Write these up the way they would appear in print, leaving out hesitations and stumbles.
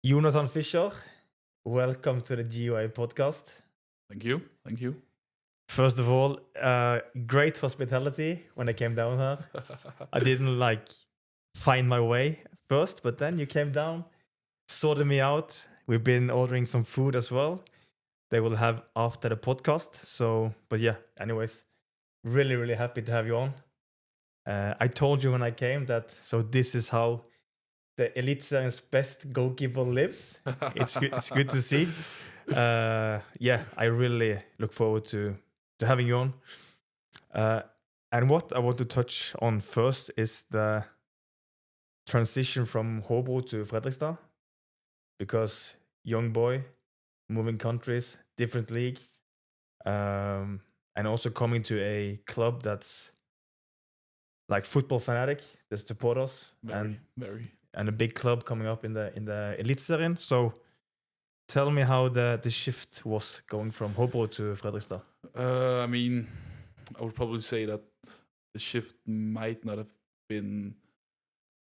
Jonathan Fischer, welcome to the GOA Podcast. Thank you. Thank you. First of all, great hospitality when I came down here. I didn't find my way first, but then you came down, sorted me out. We've been ordering some food as well. They will have after the podcast. So, but yeah, anyways, really happy to have you on. I told you when I came that, so this is how the Eliteserien's best goalkeeper lives. It's good to see. Yeah, I really look forward to having you on. And what I want to touch on first is the transition from Hobro to Fredrikstad, because young boy, moving countries, different league, and also coming to a club that's like football fanatic, the supporters, and a big club coming up in the Eliteserien. So tell me how the shift was going from Hobro to Fredrikstad. I mean, I would probably say that the shift might not have been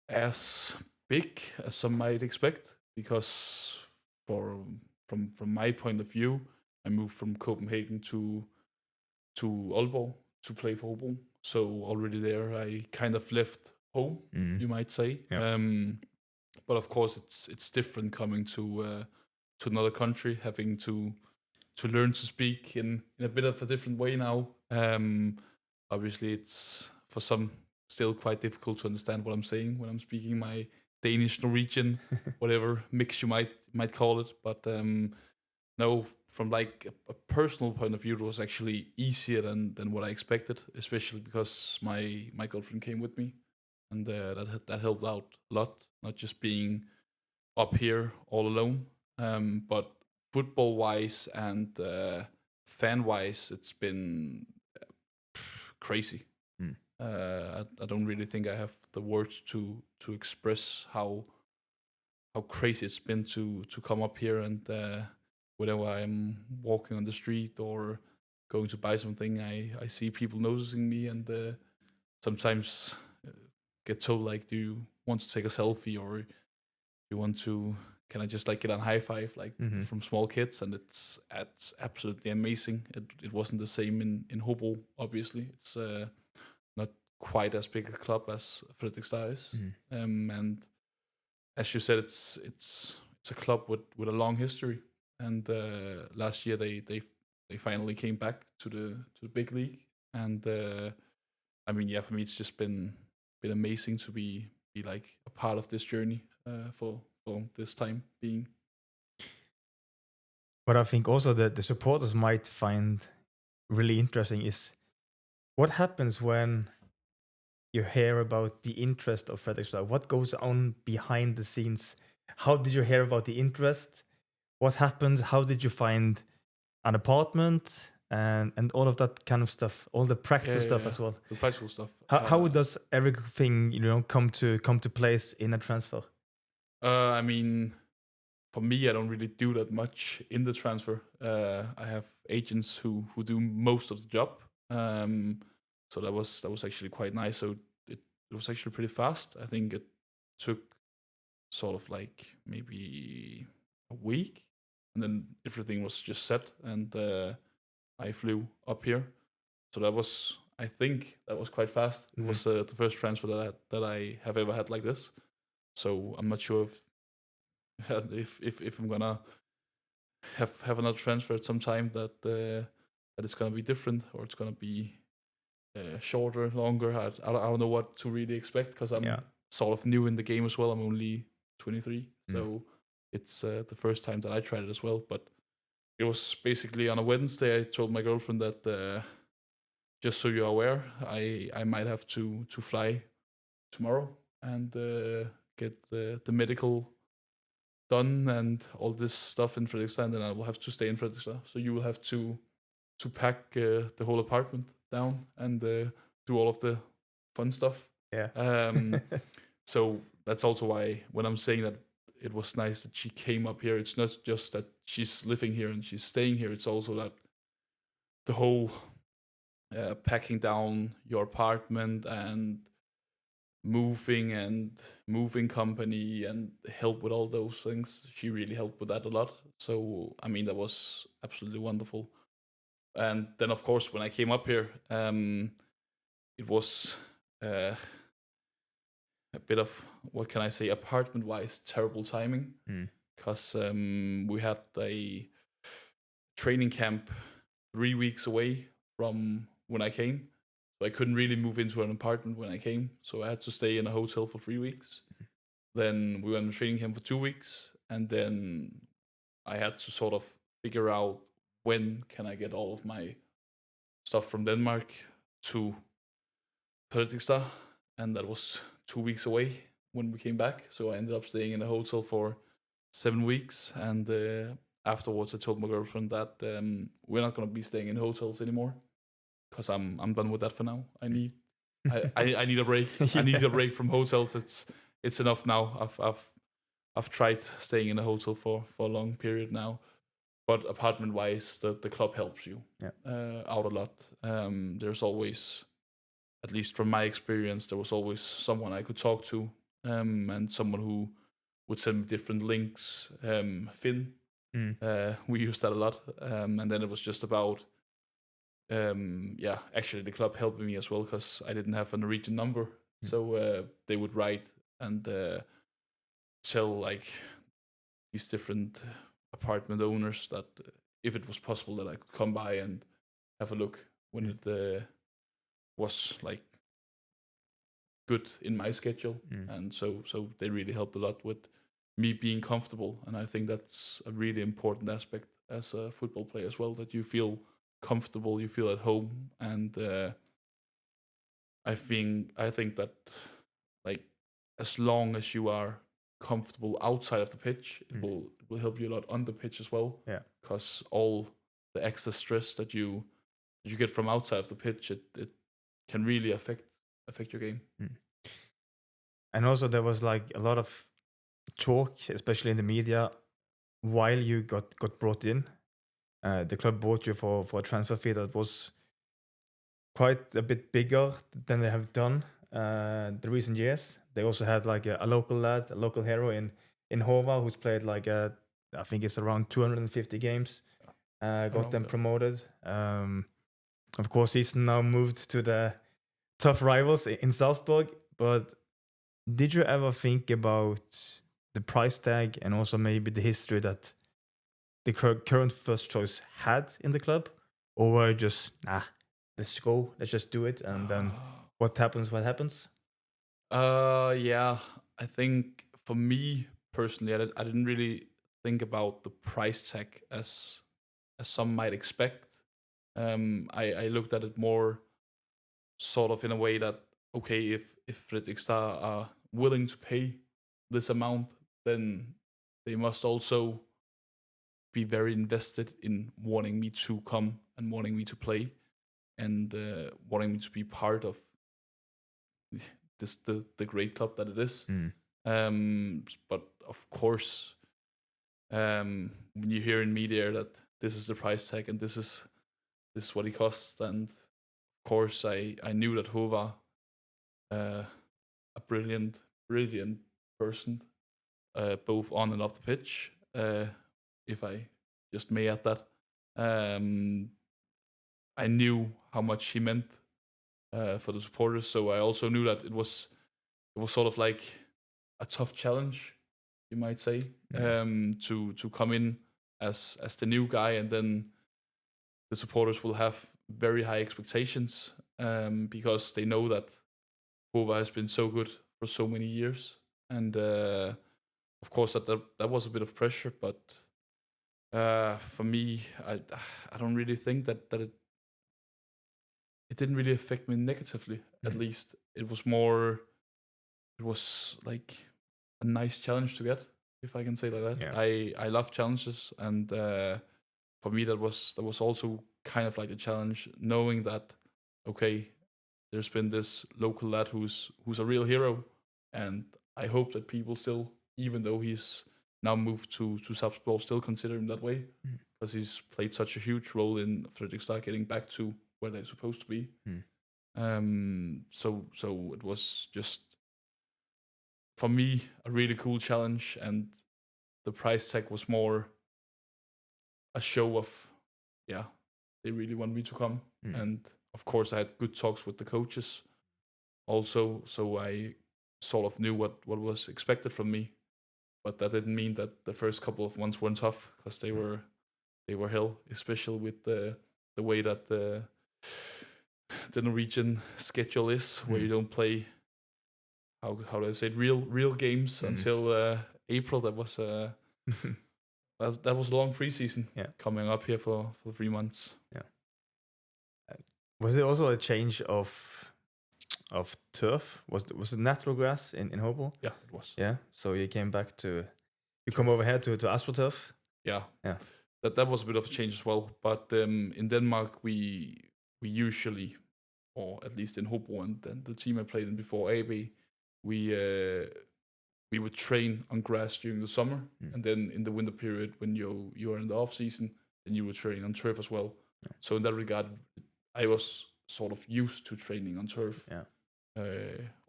as big as some might expect, because from my point of view, I moved from Copenhagen to Aalborg to play for Hobro. So already there, I kind of left home, you might say. Yeah. But of course, it's different coming to another country, having to learn to speak in a bit of a different way now. Obviously, it's for some still quite difficult to understand what I'm saying when I'm speaking my Danish, Norwegian, whatever mix you might call it. But no, from like a personal point of view, it was actually easier than what I expected, especially because my girlfriend came with me, and that helped out a lot. Not just being up here all alone, but football wise and fan wise, it's been crazy. I don't really think I have the words to express how crazy it's been to come up here, and whenever I'm walking on the street or going to buy something, I see people noticing me, and sometimes get told like, do you want to take a selfie, or you want to, can I just like get a high five, like from small kids? And it's absolutely amazing. It wasn't the same in Hobo, obviously. It's not quite as big a club as Fredrikstad is. And as you said, it's a club with a long history. And last year they finally came back to the big league. And I mean, yeah, for me it's just been amazing to be like a part of this journey for this time being. What I think also that the supporters might find really interesting is what happens when you hear about the interest of Fredrikstad. What goes on behind the scenes? How did you hear about the interest? What happened? How did you find an apartment and all of that kind of stuff? All the practical stuff as well. The practical stuff. How does everything come to place in a transfer? I mean, for me, I don't really do that much in the transfer. I have agents who do most of the job. So that was actually quite nice. So it was actually pretty fast. I think it took sort of like maybe a week, and then everything was just set, and I flew up here. So I think that was quite fast. It was the first transfer that I have ever had like this. So I'm not sure if I'm gonna have another transfer at some time that it's gonna be different, or it's gonna be shorter, longer. I don't know what to really expect, because I'm sort of new in the game as well. I'm only 23, so it's the first time that I tried it as well. But it was basically on a Wednesday. I told my girlfriend that just so you're aware, I might have to fly tomorrow and get the medical done and all this stuff in Fredrikstad, and then I will have to stay in Fredrikstad. So you will have to pack the whole apartment down and do all of the fun stuff. Yeah. So that's also why when I'm saying that it was nice that she came up here, it's not just that she's living here and she's staying here. It's also that the whole packing down your apartment and moving company and help with all those things. She really helped with that a lot. So I mean, that was absolutely wonderful. And then of course when I came up here, it was a bit of, what can I say, apartment wise terrible timing, because we had a training camp 3 weeks away from when I came. So I couldn't really move into an apartment when I came. So I had to stay in a hotel for 3 weeks. Then we went on training camp for 2 weeks. And then I had to sort of figure out when can I get all of my stuff from Denmark to Fredrikstad. And that was 2 weeks away when we came back. So I ended up staying in a hotel for 7 weeks. And afterwards I told my girlfriend that we're not going to be staying in hotels anymore, because I'm done with that for now. I need a break. I need a break from hotels. It's enough now. I've tried staying in a hotel for a long period now, but apartment wise, the club helps you out a lot. There's always, at least from my experience, there was always someone I could talk to, and someone who would send me different links. Finn, we used that a lot, and then it was just about. Actually the club helped me as well, because I didn't have a Norwegian number. So they would write and tell like these different apartment owners that if it was possible that I could come by and have a look when it was like good in my schedule. And so they really helped a lot with me being comfortable, and I think that's a really important aspect as a football player as well, that you feel comfortable, you feel at home. And I think that, like, as long as you are comfortable outside of the pitch, it will help you a lot on the pitch as well. Because all the extra stress that you get from outside of the pitch, it can really affect your game. And also there was like a lot of talk, especially in the media, while you got brought in. The club bought you for a transfer fee that was quite a bit bigger than they have done the recent years. They also had like a local lad, a local hero in Hobro, who's played like I think it's around 250 games. Got them promoted. Of course, he's now moved to the tough rivals in Salzburg. But did you ever think about the price tag and also maybe the history that the current first choice had in the club? Or were you just, let's go, let's just do it, and then what happens? Yeah, I think for me personally, I didn't really think about the price tag as some might expect. I looked at it more sort of in a way that, okay, if Fredrikstad are willing to pay this amount, then they must also be very invested in wanting me to come and wanting me to play, and wanting me to be part of the great club that it is. But of course, when you hear in media that this is the price tag and this is what it costs, and of course I knew that Hova, a brilliant person, both on and off the pitch, if I just may add that. I knew how much he meant for the supporters, so I also knew that it was sort of like a tough challenge, you might say, to come in as the new guy, and then the supporters will have very high expectations, because they know that Hova has been so good for so many years, and of course that was a bit of pressure. But for me, I don't really think that it didn't really affect me negatively. At least it was like a nice challenge to get, if I can say like that. I love challenges, and for me that was also kind of like a challenge, knowing that, okay, there's been this local lad who's a real hero, and I hope that people still, even though he's now moved to Salzburg, still consider him that way, because he's played such a huge role in Fredrikstad getting back to where they're supposed to be. So it was just for me a really cool challenge, and the price tag was more a show of, yeah, they really want me to come. And of course I had good talks with the coaches also, so I sort of knew what was expected from me. But that didn't mean that the first couple of months weren't tough, because they were hell, especially with the way that the Norwegian schedule is, where you don't play, how do I say it, real games until April. That was that was a long preseason coming up here for 3 months. Yeah. Was it also a change of turf? Was it natural grass in Hobro? Yeah, it was. Yeah. So you came back to come over here to AstroTurf. Yeah. Yeah. That was a bit of a change as well. But in Denmark we usually, or at least in Hobro and the team I played in before, AB, we would train on grass during the summer, and then in the winter period, when you're in the off season, then you would train on turf as well. Yeah. So in that regard, I was sort of used to training on turf. Yeah.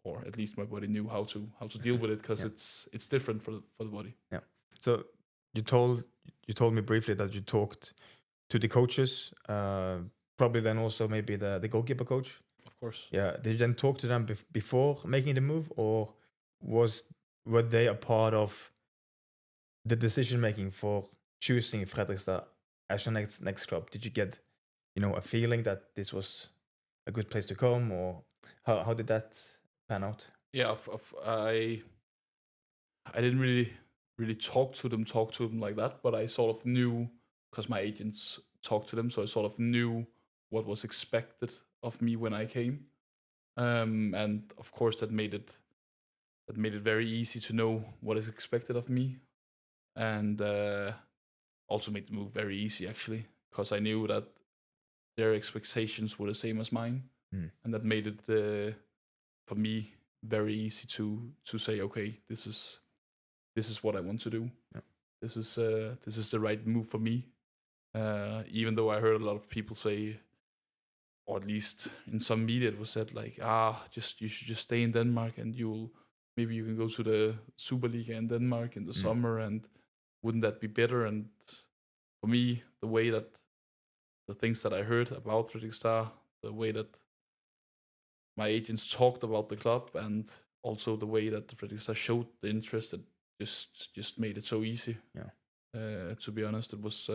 Or at least my body knew how to deal with it, because it's different for the body. Yeah. So you told me briefly that you talked to the coaches, probably then also maybe the goalkeeper coach. Of course. Yeah. Did you then talk to them before making the move, or were they a part of the decision making for choosing Fredrikstad as your next club? Did you get, a feeling that this was a good place to come, or how did that pan out? Yeah, I didn't really talk to them like that, but I sort of knew, because my agents talked to them, so I sort of knew what was expected of me when I came. And of course that made it very easy to know what is expected of me, and also made the move very easy, actually, because I knew that their expectations were the same as mine, and that made it for me very easy to say, okay, this is what I want to do. Yeah. This is the right move for me. Even though I heard a lot of people say, or at least in some media it was said, like, you should just stay in Denmark, and maybe you can go to the Superliga in Denmark in the summer, and wouldn't that be better? And for me, the way that the things that I heard about Fredrikstad, the way that my agents talked about the club, and also the way that Fredrikstad showed the interest, it just made it so easy. Yeah. To be honest, it was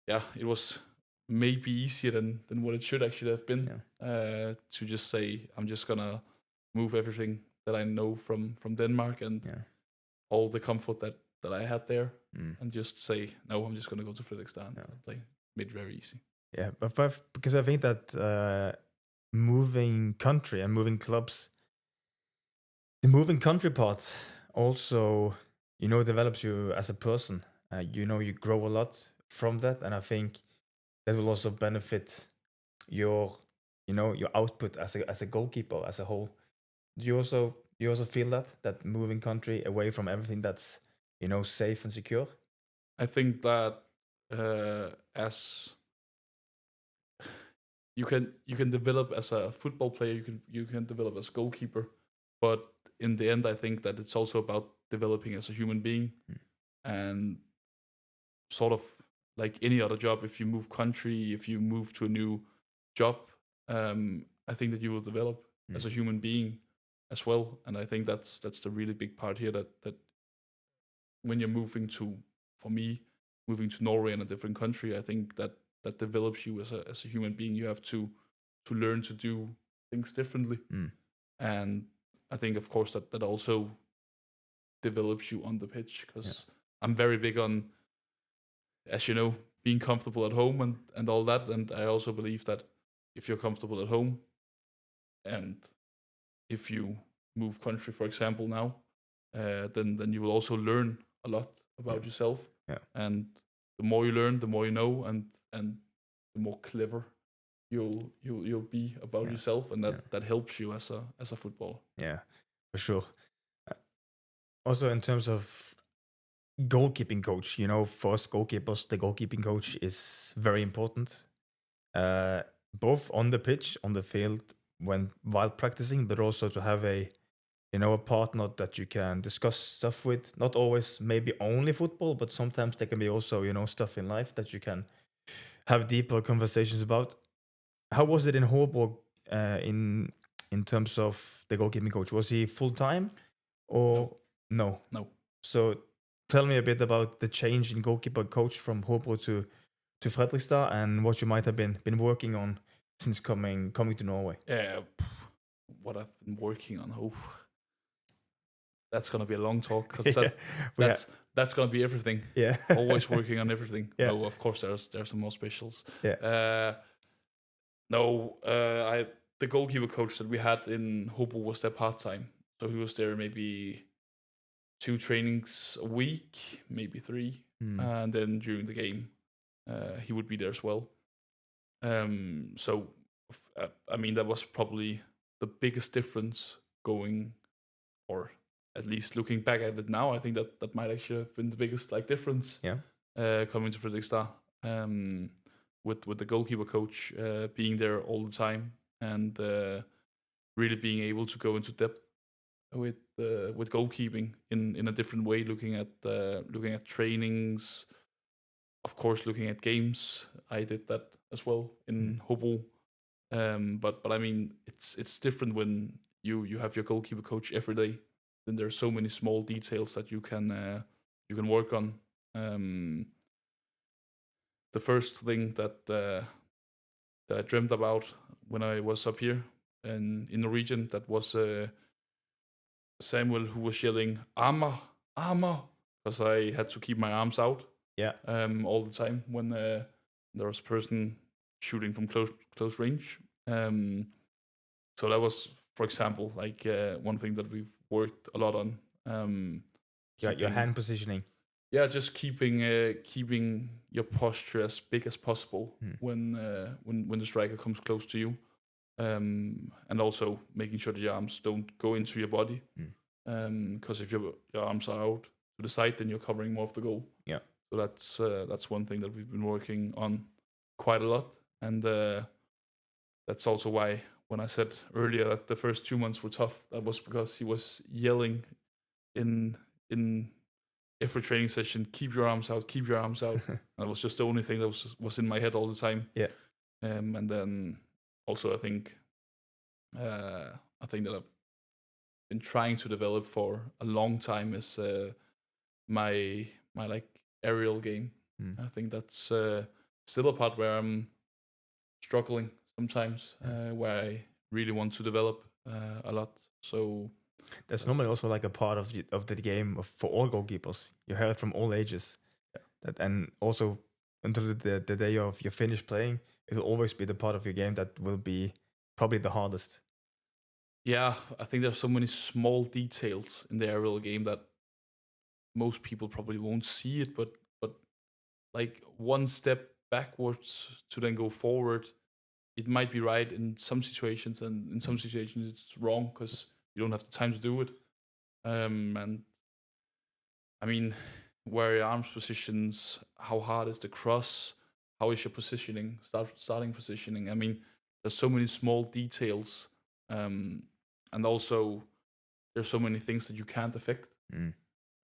it was maybe easier than what it should actually have been. To just say, I'm just gonna move everything that I know from Denmark and all the comfort that I had there, and just say, no, I'm just gonna go to Fredrikstad and play. Made it very easy. Yeah, but because I think that moving country and moving clubs, the moving country part also, develops you as a person. You grow a lot from that, and I think that will also benefit your output as a goalkeeper as a whole. Do you also feel that moving country away from everything that's safe and secure? I think that as you can develop as a football player, you can develop as a goalkeeper, but in the end, I think that it's also about developing as a human being, and sort of like any other job. If you move country, if you move to a new job, I think that you will develop as a human being as well, and I think that's the really big part here. That when you're moving to Norway in a different country, I think that develops you as a human being. You have to learn to do things differently, and I think, of course, that also develops you on the pitch, because I'm very big on, as you know, being comfortable at home and all that, and I also believe that if you're comfortable at home, and if you move country, for example, now, then you will also learn a lot about yourself, and the more you learn, the more you know, and the more clever you'll be about yourself, and that helps you as a footballer. Yeah, for sure. Also, in terms of goalkeeping coach, for us goalkeepers, the goalkeeping coach is very important, both on the pitch, on the field, while practicing, but also to have a a partner that you can discuss stuff with. Not always, maybe only football, but sometimes there can be also stuff in life that you can have deeper conversations about. How was it in Hobro in terms of the goalkeeping coach? Was he full time or no? No. So tell me a bit about the change in goalkeeper coach from Hobro to Fredrikstad and what you might have been working on since coming to Norway. Yeah, what I've been working on. Oh, that's gonna be a long talk because that's gonna be everything. Yeah, Always working on everything. Yeah. No, of course there's some more specials. Yeah. The goalkeeper coach that we had in Hobo was there part time, so he was there maybe 2 trainings a week, maybe 3, and then during the game, he would be there as well. So I mean that was probably the biggest difference going, or at least looking back at it now, I think that might actually have been the biggest difference. Yeah. Coming to Fredrikstad, with the goalkeeper coach being there all the time and really being able to go into depth with goalkeeping in a different way, looking at trainings, of course, looking at games. I did that as well in Hobo. But I mean, it's different when you have your goalkeeper coach every day. Then there's so many small details that you can work on. The first thing that I dreamt about when I was up here in Norwegian, that was Samuel, who was yelling "Armor, armor," because I had to keep my arms out. Yeah. All the time when there was a person shooting from close range. So that was, for example, one thing that we've worked a lot on. Your hand positioning. Yeah, just keeping your posture as big as possible when the striker comes close to you, and also making sure that your arms don't go into your body. Because if your arms are out to the side, then you're covering more of the goal. Yeah. So that's one thing that we've been working on quite a lot, and that's also why when I said earlier that the first 2 months were tough, that was because he was yelling in every training session, "Keep your arms out, keep your arms out." That was just the only thing that was in my head all the time. Yeah. And then also I think that I've been trying to develop for a long time is my aerial game. I think that's still a part where I'm struggling sometimes, where I really want to develop a lot. So that's normally also a part of the game for all goalkeepers. You hear it from all ages. That, and also until the day of you finish playing, it will always be the part of your game that will be probably the hardest. Yeah, I think there's so many small details in the aerial game that most people probably won't see it, but one step backwards to then go forward, it might be right in some situations, and in some situations it's wrong because you don't have the time to do it. And I mean, where are your arms positions? How hard is the cross? How is your positioning? Starting positioning. I mean, there's so many small details, and also there's so many things that you can't affect.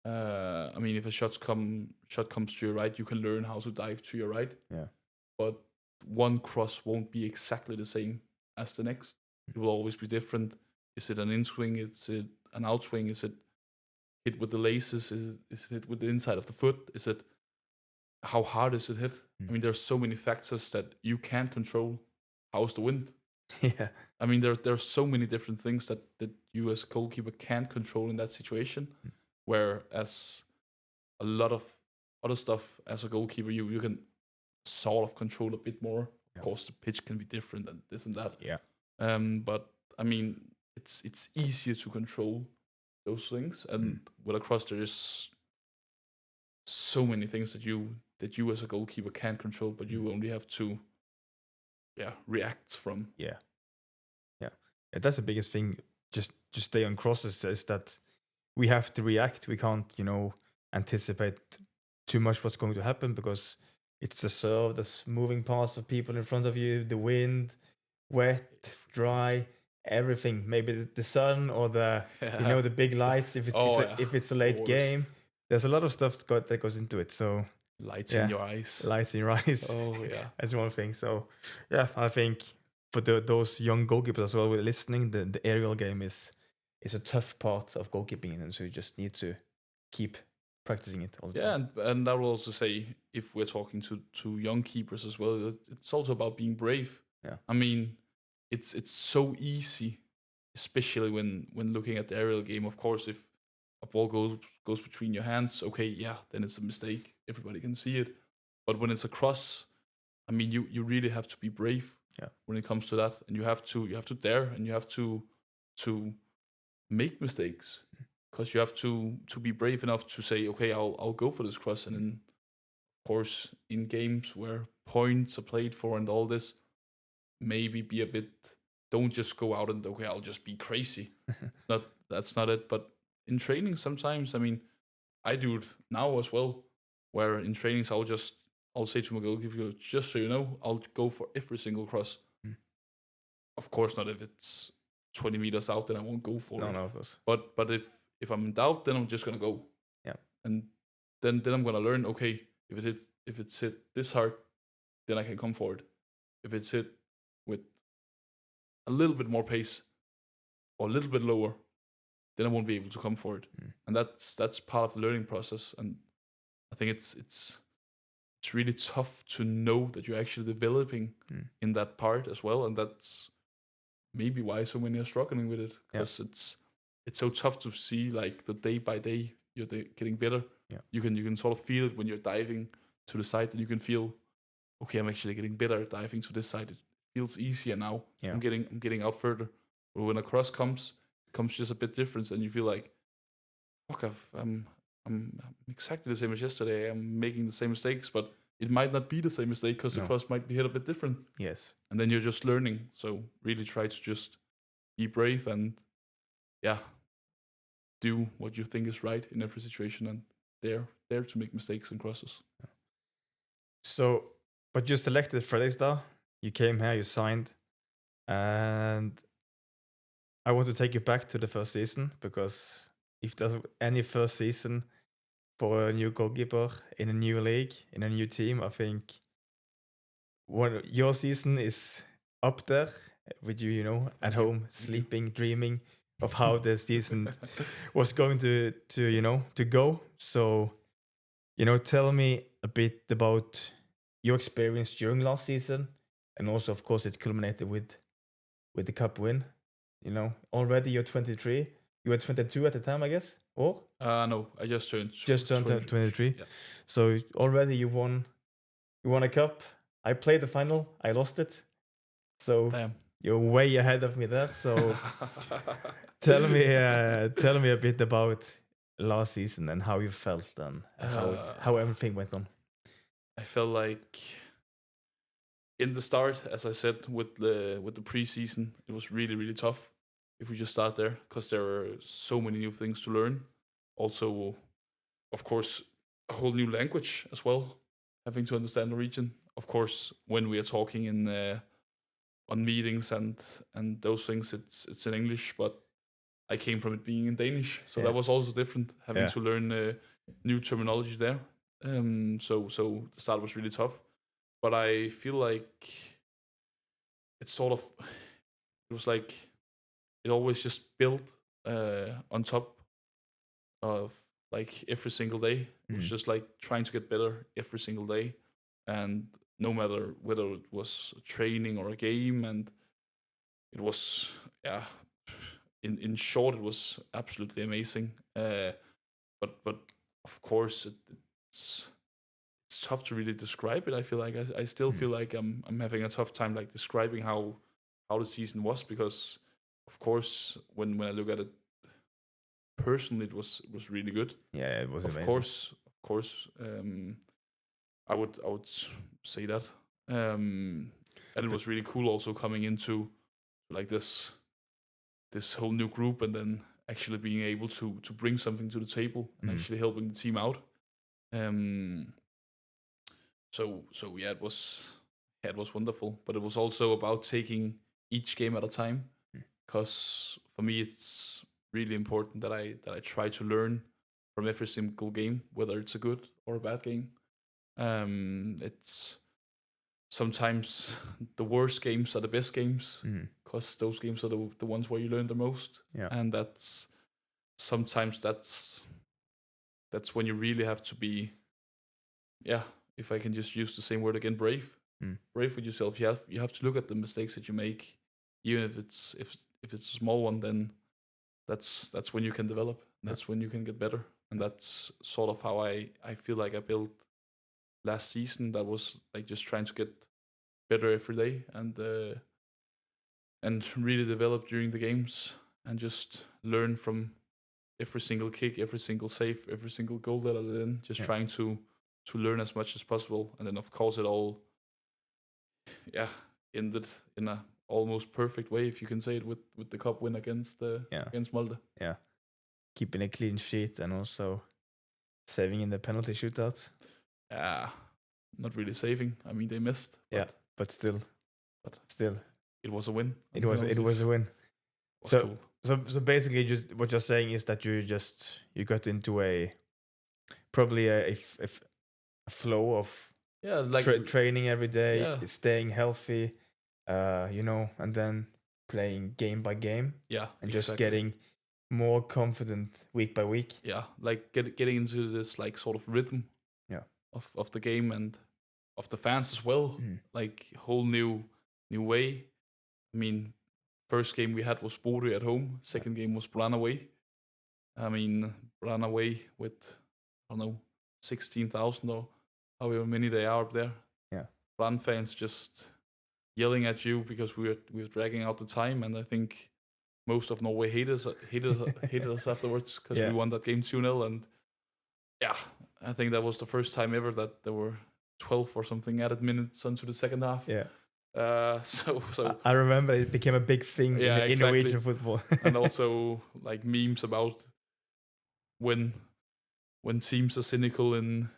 I mean, if a shot comes to your right, you can learn how to dive to your right. Yeah. But one cross won't be exactly the same as the next. It will always be different. Is it an in swing? Is it an out swing? Is it hit with the laces? Is it hit with the inside of the foot? Is it how hard is it hit? I mean, there's so many factors that you can't control. How's the wind? Yeah. I mean, there are so many different things that you as a goalkeeper can't control in that situation. Whereas a lot of other stuff as a goalkeeper, you can sort of control a bit more. Of course, the pitch can be different and this and that. Yeah. But I mean, it's easier to control those things. And with a cross, there is so many things that you as a goalkeeper can't control, but you only have to react from. Yeah. That's the biggest thing. Just stay on crosses is that we have to react. We can't, anticipate too much what's going to happen because it's the serve, there's moving parts of people in front of you, the wind, wet, dry. everything. Maybe the sun or the the big lights. If if it's a late game, there's a lot of stuff that goes into it. So lights in your eyes. Lights in your eyes. Oh yeah, that's one thing. So yeah, I think for those young goalkeepers as well, who are listening, the aerial game is a tough part of goalkeeping, and so you just need to keep practicing it all the time. Yeah, and I will also say, if we're talking to young keepers as well, it's also about being brave. Yeah. I mean, it's so easy, especially when looking at the aerial game. Of course, if a ball goes between your hands, okay, yeah, then it's a mistake. Everybody can see it. But when it's a cross, I mean, you really have to be brave when it comes to that, and you have to dare, and you have to make mistakes, because you have to be brave enough to say, okay, I'll go for this cross. And then, of course, in games where points are played for and all this, maybe be a bit, don't just go out and, okay, I'll just be crazy. That's not it. But in training, sometimes, I mean, I do it now as well, where in trainings I'll say to my goalkeeper, just so you know, I'll go for every single cross. Of course not if it's 20 meters out, then I won't go for it. No, of course. But if I'm in doubt, then I'm just gonna go. Yeah. And then I'm gonna learn, okay, if it's hit this hard, then I can come forward. If it's hit with a little bit more pace or a little bit lower, then I won't be able to come forward. And that's part of the learning process. And I think it's really tough to know that you're actually developing in that part as well. And that's maybe why so many are struggling with it, because it's so tough to see, like, the day by day you're getting better. You can sort of feel it when you're diving to the side, and you can feel, okay, I'm actually getting better at diving to this side. It feels easier now. I'm getting out further. But when a cross comes just a bit different, and you feel like, fuck, I'm exactly the same as yesterday. I'm making the same mistakes, but it might not be the same mistake, because the cross might be hit a bit different. Yes. And then you're just learning. So really try to just be brave and do what you think is right in every situation, and dare to make mistakes and crosses. So, but you selected Fredrikstad. You came here, you signed, and I want to take you back to the first season, because if there's any first season for a new goalkeeper in a new league, in a new team, I think your season is up there with you at home, sleeping, dreaming of how the season was going to go. So, tell me a bit about your experience during last season, and also, of course, it culminated with the cup win. Already you're 23. You were 22 at the time, I guess, or? No, I just turned 23. Yeah. So already you won a cup. I played the final. I lost it. So Damn. You're way ahead of me there. So tell me a bit about last season and how you felt and how everything went on. I felt like in the start, as I said, with the preseason, it was really, really tough. If we just start there, because there were so many new things to learn. Also, of course, a whole new language as well, having to understand Norwegian. Of course, when we are talking in on meetings and those things, it's in English, but I came from it being in Danish, so that was also different, having to learn new terminology there. So the start was really tough, but I feel like it was like it always just built on top of, like, every single day. It was just like trying to get better every single day, and no matter whether it was training or a game, and it was in short, it was absolutely amazing. But of course it's tough to really describe it. I feel like I still feel like I'm having a tough time, like, describing how the season was, because of course when I look at it personally, it was really good. Yeah, it was amazing. Of course, I would say that, and it was really cool also coming into, like, this whole new group, and then actually being able to bring something to the table and actually helping the team out. So yeah, it was wonderful, but it was also about taking each game at a time, because for me it's really important that I try to learn from every single game, whether it's a good or a bad game. It's sometimes the worst games are the best games because those games are the ones where you learn the most. Yeah. And sometimes that's when you really have to be, if I can just use the same word again, brave. Brave with yourself. You have to look at the mistakes that you make, even if it's a small one. Then that's when you can develop. That's when you can get better. And that's sort of how I feel like I built last season. That was like just trying to get better every day and really develop during the games and just learn from every single kick, every single save, every single goal that I did in. Just trying to learn as much as possible. And then of course it all ended in a almost perfect way, if you can say it, with the cup win against Molde. Yeah, keeping a clean sheet and also saving in the penalty shootout. Not really saving. I mean, they missed. But still, it was a win. It was a win. Cool. So basically, just what you're saying is that you got into probably a flow of training every day, staying healthy, and then playing game by game, and just getting more confident week by week. Like getting into this like sort of rhythm, of the game and of the fans as well. Like whole new way. I mean, first game we had was Bodø at home. Second game was Brann away. I mean, Brann away with 16,000 or however many they are up there. Brann fans just yelling at you because we were dragging out the time, and I think most of Norway hated us afterwards because we won that game 2-0. And I think that was the first time ever that there were 12 or something added minutes into the second half. So I remember it became a big thing in Norwegian football. And also like memes about when teams are cynical in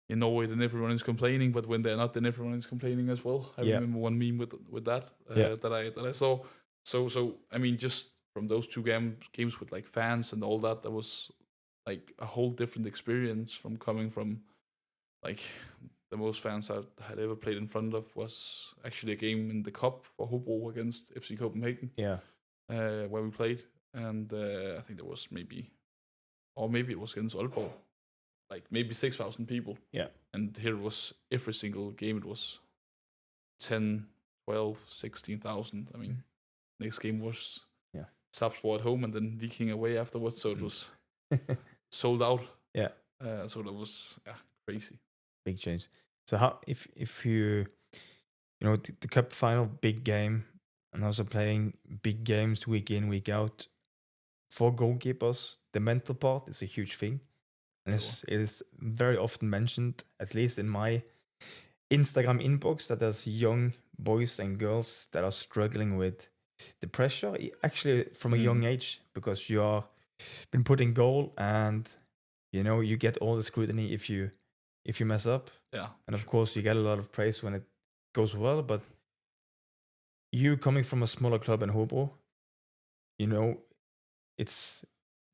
Norway, then everyone is complaining, but when they're not, then everyone is complaining as well. I remember one meme with that that I saw. So I mean, just from those two games with like fans and all that was like a whole different experience from coming from like the most fans I had ever played in front of was actually a game in the cup for Hobo against FC Copenhagen. Where we played, and I think there was maybe it was against Aalborg, like maybe 6,000 people. And here it was every single game. It was 10, 12, 16,000. I mean, next game was Sarpsborg at home and then Viking away afterwards. So it was sold out. So that was crazy. Big change. So how if you the cup final, big game, and also playing big games week in, week out, for goalkeepers, the mental part is a huge thing. And it is very often mentioned, at least in my Instagram inbox, that there's young boys and girls that are struggling with the pressure, actually from a young age, because you are been put in goal and you get all the scrutiny if you mess up. And of course you get a lot of praise when it goes well, but you coming from a smaller club in Hobro, it's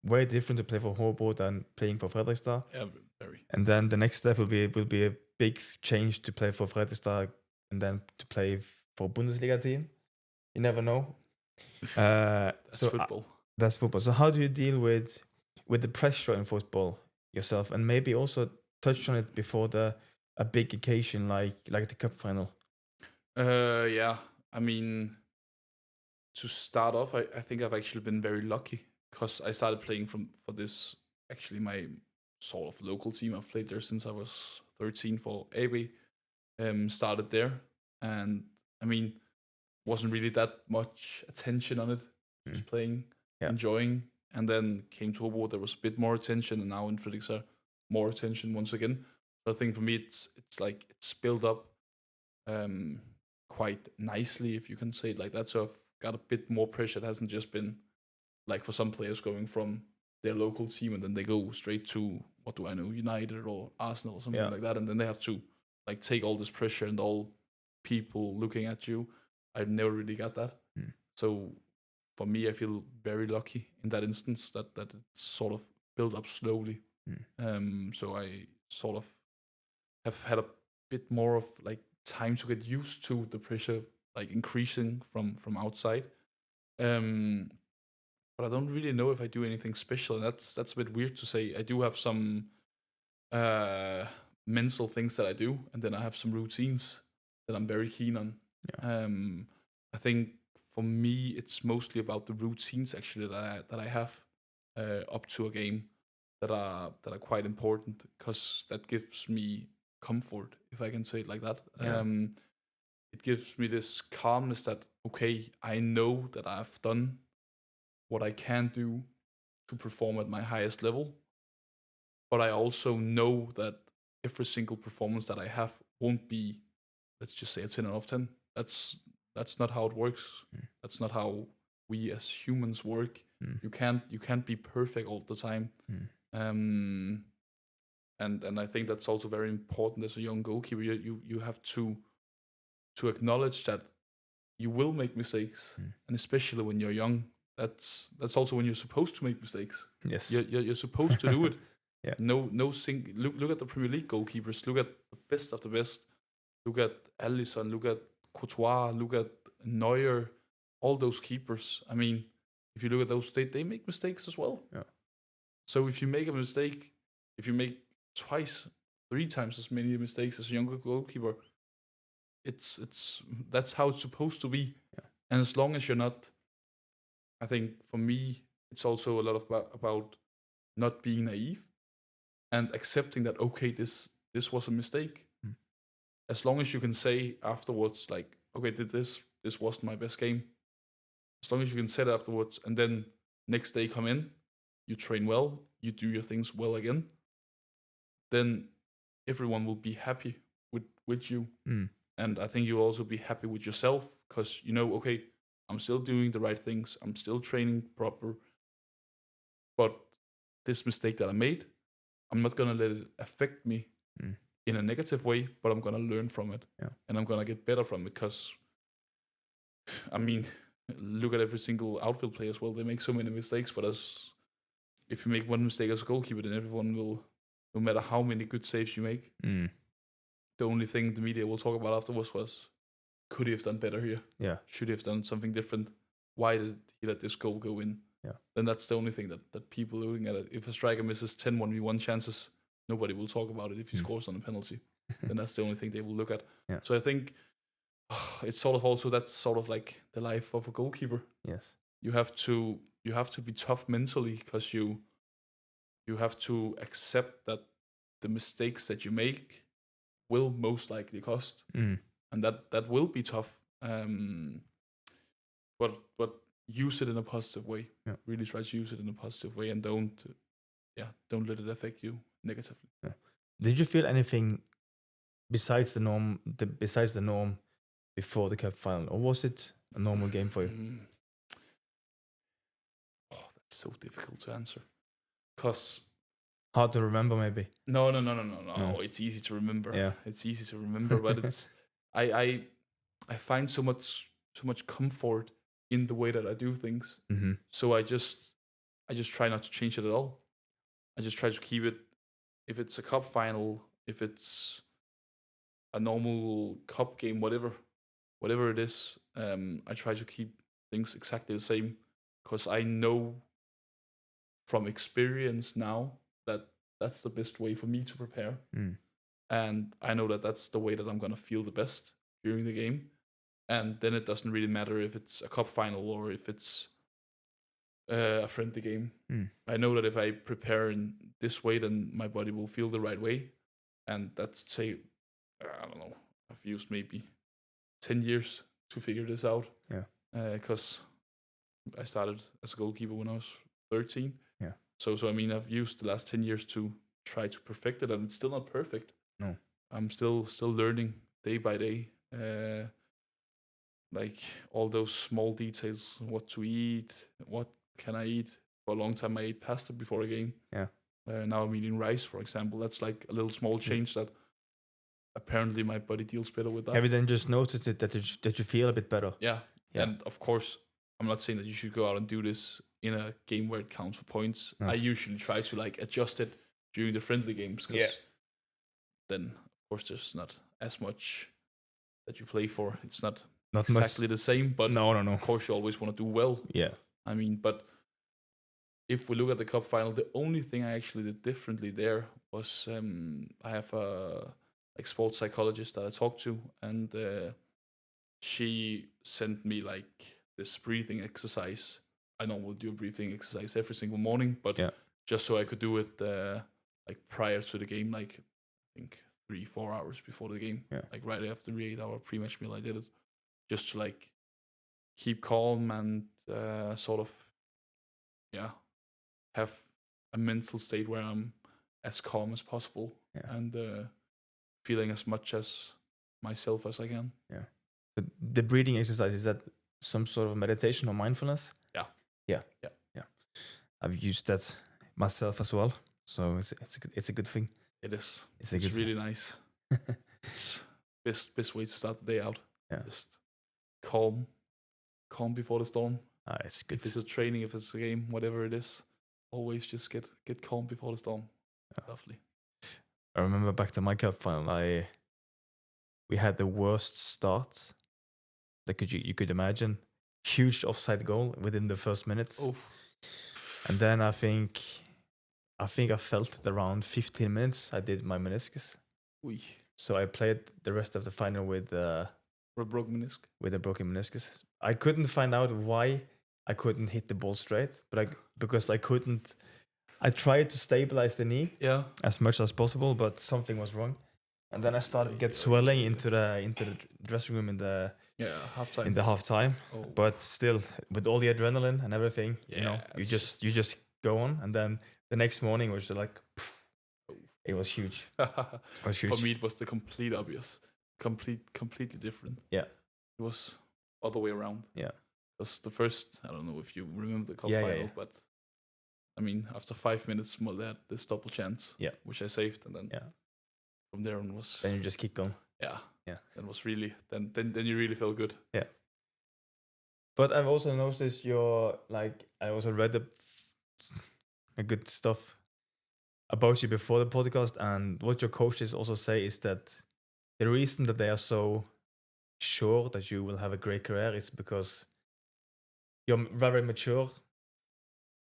way different to play for Hobo than playing for Fredrikstad. Very. And then the next step will be a big change to play for Fredrikstad and then to play for a Bundesliga team. You never know. That's football. That's football. So how do you deal with the pressure in football yourself, and maybe also touch on it before a big occasion like the cup final? I mean, to start off, I think I've actually been very lucky because I started playing for this, actually my sort of local team. I've played there since I was 13 for AB. Started there, and I mean, wasn't really that much attention on it. Just playing, enjoying, and then came to Hobo. There was a bit more attention, and now in Fredrikstad, more attention once again. So I think for me, it's like it's built up quite nicely, if you can say it like that. So I've got a bit more pressure. It hasn't just been like for some players going from their local team and then they go straight to, what do I know, United or Arsenal or something like that, and then they have to like take all this pressure and all people looking at you. I've never really got that. So for me, I feel very lucky in that instance that it's sort of built up slowly. So I sort of have had a bit more of like time to get used to the pressure like increasing from outside. But I don't really know if I do anything special. That's a bit weird to say. I do have some mental things that I do, and then I have some routines that I'm very keen on. Yeah. I think for me, it's mostly about the routines actually that I have up to a game that are quite important, because that gives me comfort, if I can say it like that. Yeah. It gives me this calmness that, okay, I know that I've done what I can do to perform at my highest level, but I also know that every single performance that I have won't be, let's just say, a 10 out of 10. That's not how it works. That's not how we as humans work. You can't be perfect all the time. And I think that's also very important as a young goalkeeper. You have to acknowledge that you will make mistakes, and especially when you're young, that's also when you're supposed to make mistakes. Yes. You're supposed to do it. Yeah. Look at the Premier League goalkeepers. Look at the best of the best. Look at Alisson. Look at Courtois. Look at Neuer. All those keepers. I mean, if you look at those, they make mistakes as well. Yeah. So if you make a mistake, if you make twice, 3 times as many mistakes as a younger goalkeeper, that's how it's supposed to be. Yeah. And as long as you're not, I think for me, it's also a lot about not being naive and accepting that, okay, this was a mistake. As long as you can say afterwards, like, okay, this wasn't my best game. As long as you can say it afterwards, and then next day come in, you train well, you do your things well again, then everyone will be happy with you. And I think you'll also be happy with yourself, because you know, okay, I'm still doing the right things, I'm still training proper, but this mistake that I made, I'm not gonna let it affect me in a negative way, but I'm gonna learn from it. Yeah. And I'm gonna get better from it, because I mean, look at every single outfield player as well. They make so many mistakes, but if you make one mistake as a goalkeeper, then everyone will, no matter how many good saves you make, the only thing the media will talk about afterwards was, could he have done better here? Yeah. Should he have done something different? Why did he let this goal go in? Yeah. Then that's the only thing that people are looking at it. If a striker misses 10 1v1 chances, nobody will talk about it. If he scores on a penalty, then that's the only thing they will look at. Yeah. So I think it's sort of also, that's sort of like the life of a goalkeeper. Yes. You have to be tough mentally, because you have to accept that the mistakes that you make will most likely cost, and that will be tough. But use it in a positive way. Yeah. Really try to use it in a positive way, and don't let it affect you negatively. Yeah. Did you feel anything besides the norm before the cup final, or was it a normal game for you? Oh, that's so difficult to answer, because hard to remember, maybe. No. It's easy to remember. Yeah, it's easy to remember, but it's I find so much comfort in the way that I do things. So I just try not to change it at all. I just try to keep it. If it's a cup final, if it's a normal cup game, whatever it is, I try to keep things exactly the same, because I know from experience now that that's the best way for me to prepare. And I know that that's the way that I'm going to feel the best during the game. And then it doesn't really matter if it's a cup final or if it's a friendly game. I know that if I prepare in this way, then my body will feel the right way. And that's, say, I don't know, I've used maybe 10 years to figure this out. Yeah. Because I started as a goalkeeper when I was 13. Yeah. So I mean, I've used the last 10 years to try to perfect it, and it's still not perfect. No. I'm still learning day by day. Like all those small details, what to eat, what can I eat. For a long time, I ate pasta before a game. Yeah. Now I'm eating rice, for example. That's like a little small change that apparently my body deals better with that. Have you then just noticed it that you feel a bit better? Yeah. And of course, I'm not saying that you should go out and do this in a game where it counts for points. No. I usually try to like adjust it during the friendly games because then of course there's not as much that you play for. It's not exactly the same, but no. of course you always want to do well. Yeah. I mean, but if we look at the cup final, the only thing I actually did differently there was I have a like sports psychologist that I talked to, and she sent me like this breathing exercise. I normally do a breathing exercise every single morning, but just so I could do it like prior to the game, like I think 3-4 hours before the game, like right after the 8-hour pre-match meal, I did it just to like keep calm and sort of have a mental state where I'm as calm as possible and feeling as much as myself as I can. Yeah. But the breathing exercise, is that some sort of meditation or mindfulness? Yeah. I've used that myself as well, so it's a good thing. It is. It's really nice. It's best way to start the day out. Yeah. Just calm before the storm. It's good. If it's a training, if it's a game, whatever it is, always just get calm before the storm. Lovely. I remember back to my cup final, we had the worst start that you could imagine. Huge offside goal within the first minutes. Oof. And then I think I felt it around 15 minutes. I did my meniscus. Oy. So I played the rest of the final with a broken meniscus. With a broken meniscus. I couldn't find out why I couldn't hit the ball straight, but because I couldn't. I tried to stabilize the knee as much as possible, but something was wrong. And then I started to get swelling into the dressing room in the halftime. Oh. But still, with all the adrenaline and everything, you just go on. And then the next morning was just like, it was huge. For me, it was the complete obvious, completely different. Yeah, it was other way around. Yeah, it was the first. I don't know if you remember the cup final, but I mean, after 5 minutes, they had this double chance, which I saved, and then from there on was. Then you just kick on. Yeah. That was really then you really felt good. Yeah. But I've also noticed I also read a good stuff about you before the podcast, and what your coaches also say is that the reason that they are so sure that you will have a great career is because you're very mature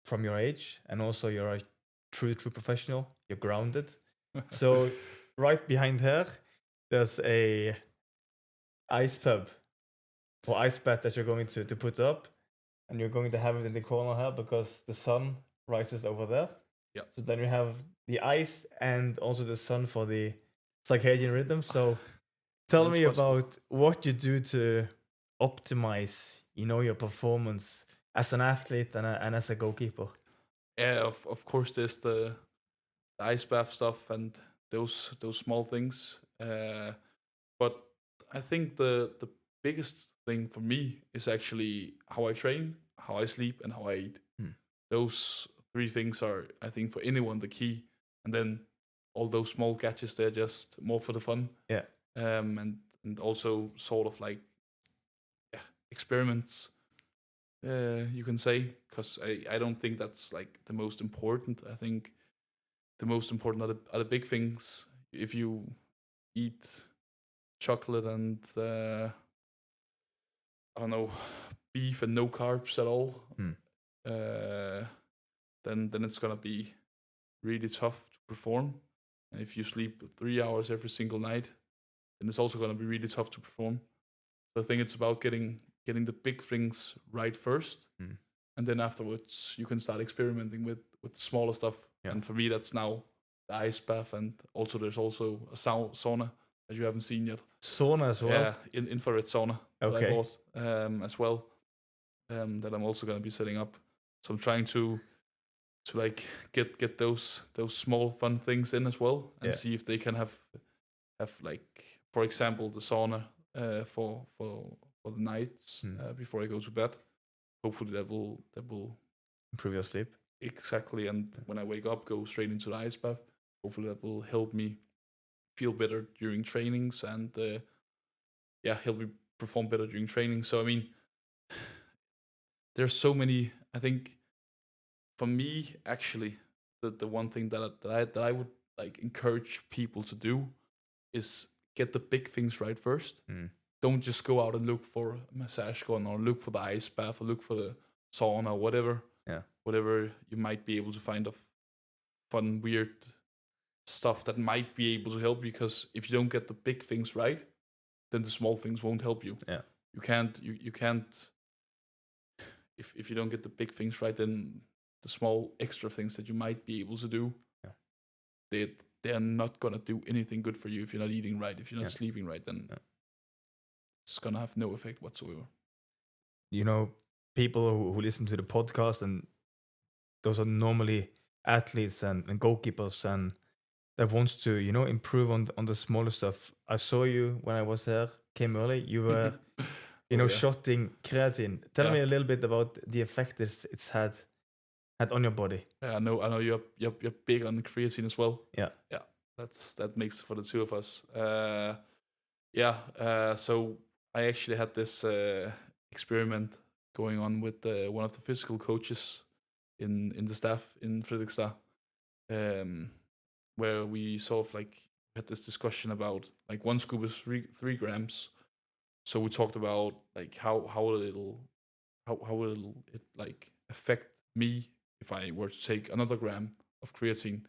from your age, and also you're a true professional. You're grounded. So right behind her, there's a ice tub or ice bath that you're going to put up, and you're going to have it in the corner here because the sun rises over there. Yeah. So then you have the ice and also the sun for the circadian rhythm. So tell me about what you do to optimize, your performance as an athlete and as a goalkeeper. Yeah, of course there's the ice bath stuff and those small things. But I think the biggest thing for me is actually how I train, how I sleep, and how I eat. Those 3 things are, I think, for anyone the key. And then all those small gadgets, they're just more for the fun. Yeah. And also sort of like experiments, you can say, because I don't think that's like the most important. I think the most important are the big things. If you eat chocolate and I don't know, beef and no carbs at all, then it's gonna be really tough to perform. And if you sleep 3 hours every single night, then it's also gonna be really tough to perform. So I think it's about getting the big things right first, and then afterwards you can start experimenting with the smaller stuff. Yeah. And for me, that's now the ice bath, and also there's also a sauna that you haven't seen yet. Sauna as well? Yeah, infrared sauna that I bought as well, that I'm also going to be setting up. So I'm trying to like get those small fun things in as well, and see if they can have like, for example, the sauna for the nights before I go to bed. Hopefully that will improve your sleep. Exactly, and when I wake up, go straight into the ice bath. Hopefully that will help me feel better during trainings and help me perform better during training. So I mean, there's so many. I think for me, actually, the one thing that I would like encourage people to do is get the big things right first. Don't just go out and look for a massage gun or look for the ice bath or look for the sauna or whatever. Yeah. Whatever you might be able to find of fun, weird stuff that might be able to help you. Because if you don't get the big things right, then the small things won't help you. Yeah. You can't. If you don't get the big things right, then the small extra things that you might be able to do, they're not gonna do anything good for you. If you're not eating right, if you're not sleeping right, then it's gonna have no effect whatsoever. People who listen to the podcast, and those are normally athletes and goalkeepers, and that wants to improve on the smaller stuff. I saw you when I was here, came early. You were shotting creatine. Tell me a little bit about the effect it's had on your body. Yeah, I know you're big on creatine as well. Yeah. That makes for the two of us. So I actually had this experiment going on with one of the physical coaches in the staff in Fredrikstad, where we sort of like had this discussion about like one scoop is 3 grams. So we talked about like how will it like affect me if I were to take another gram of creatine.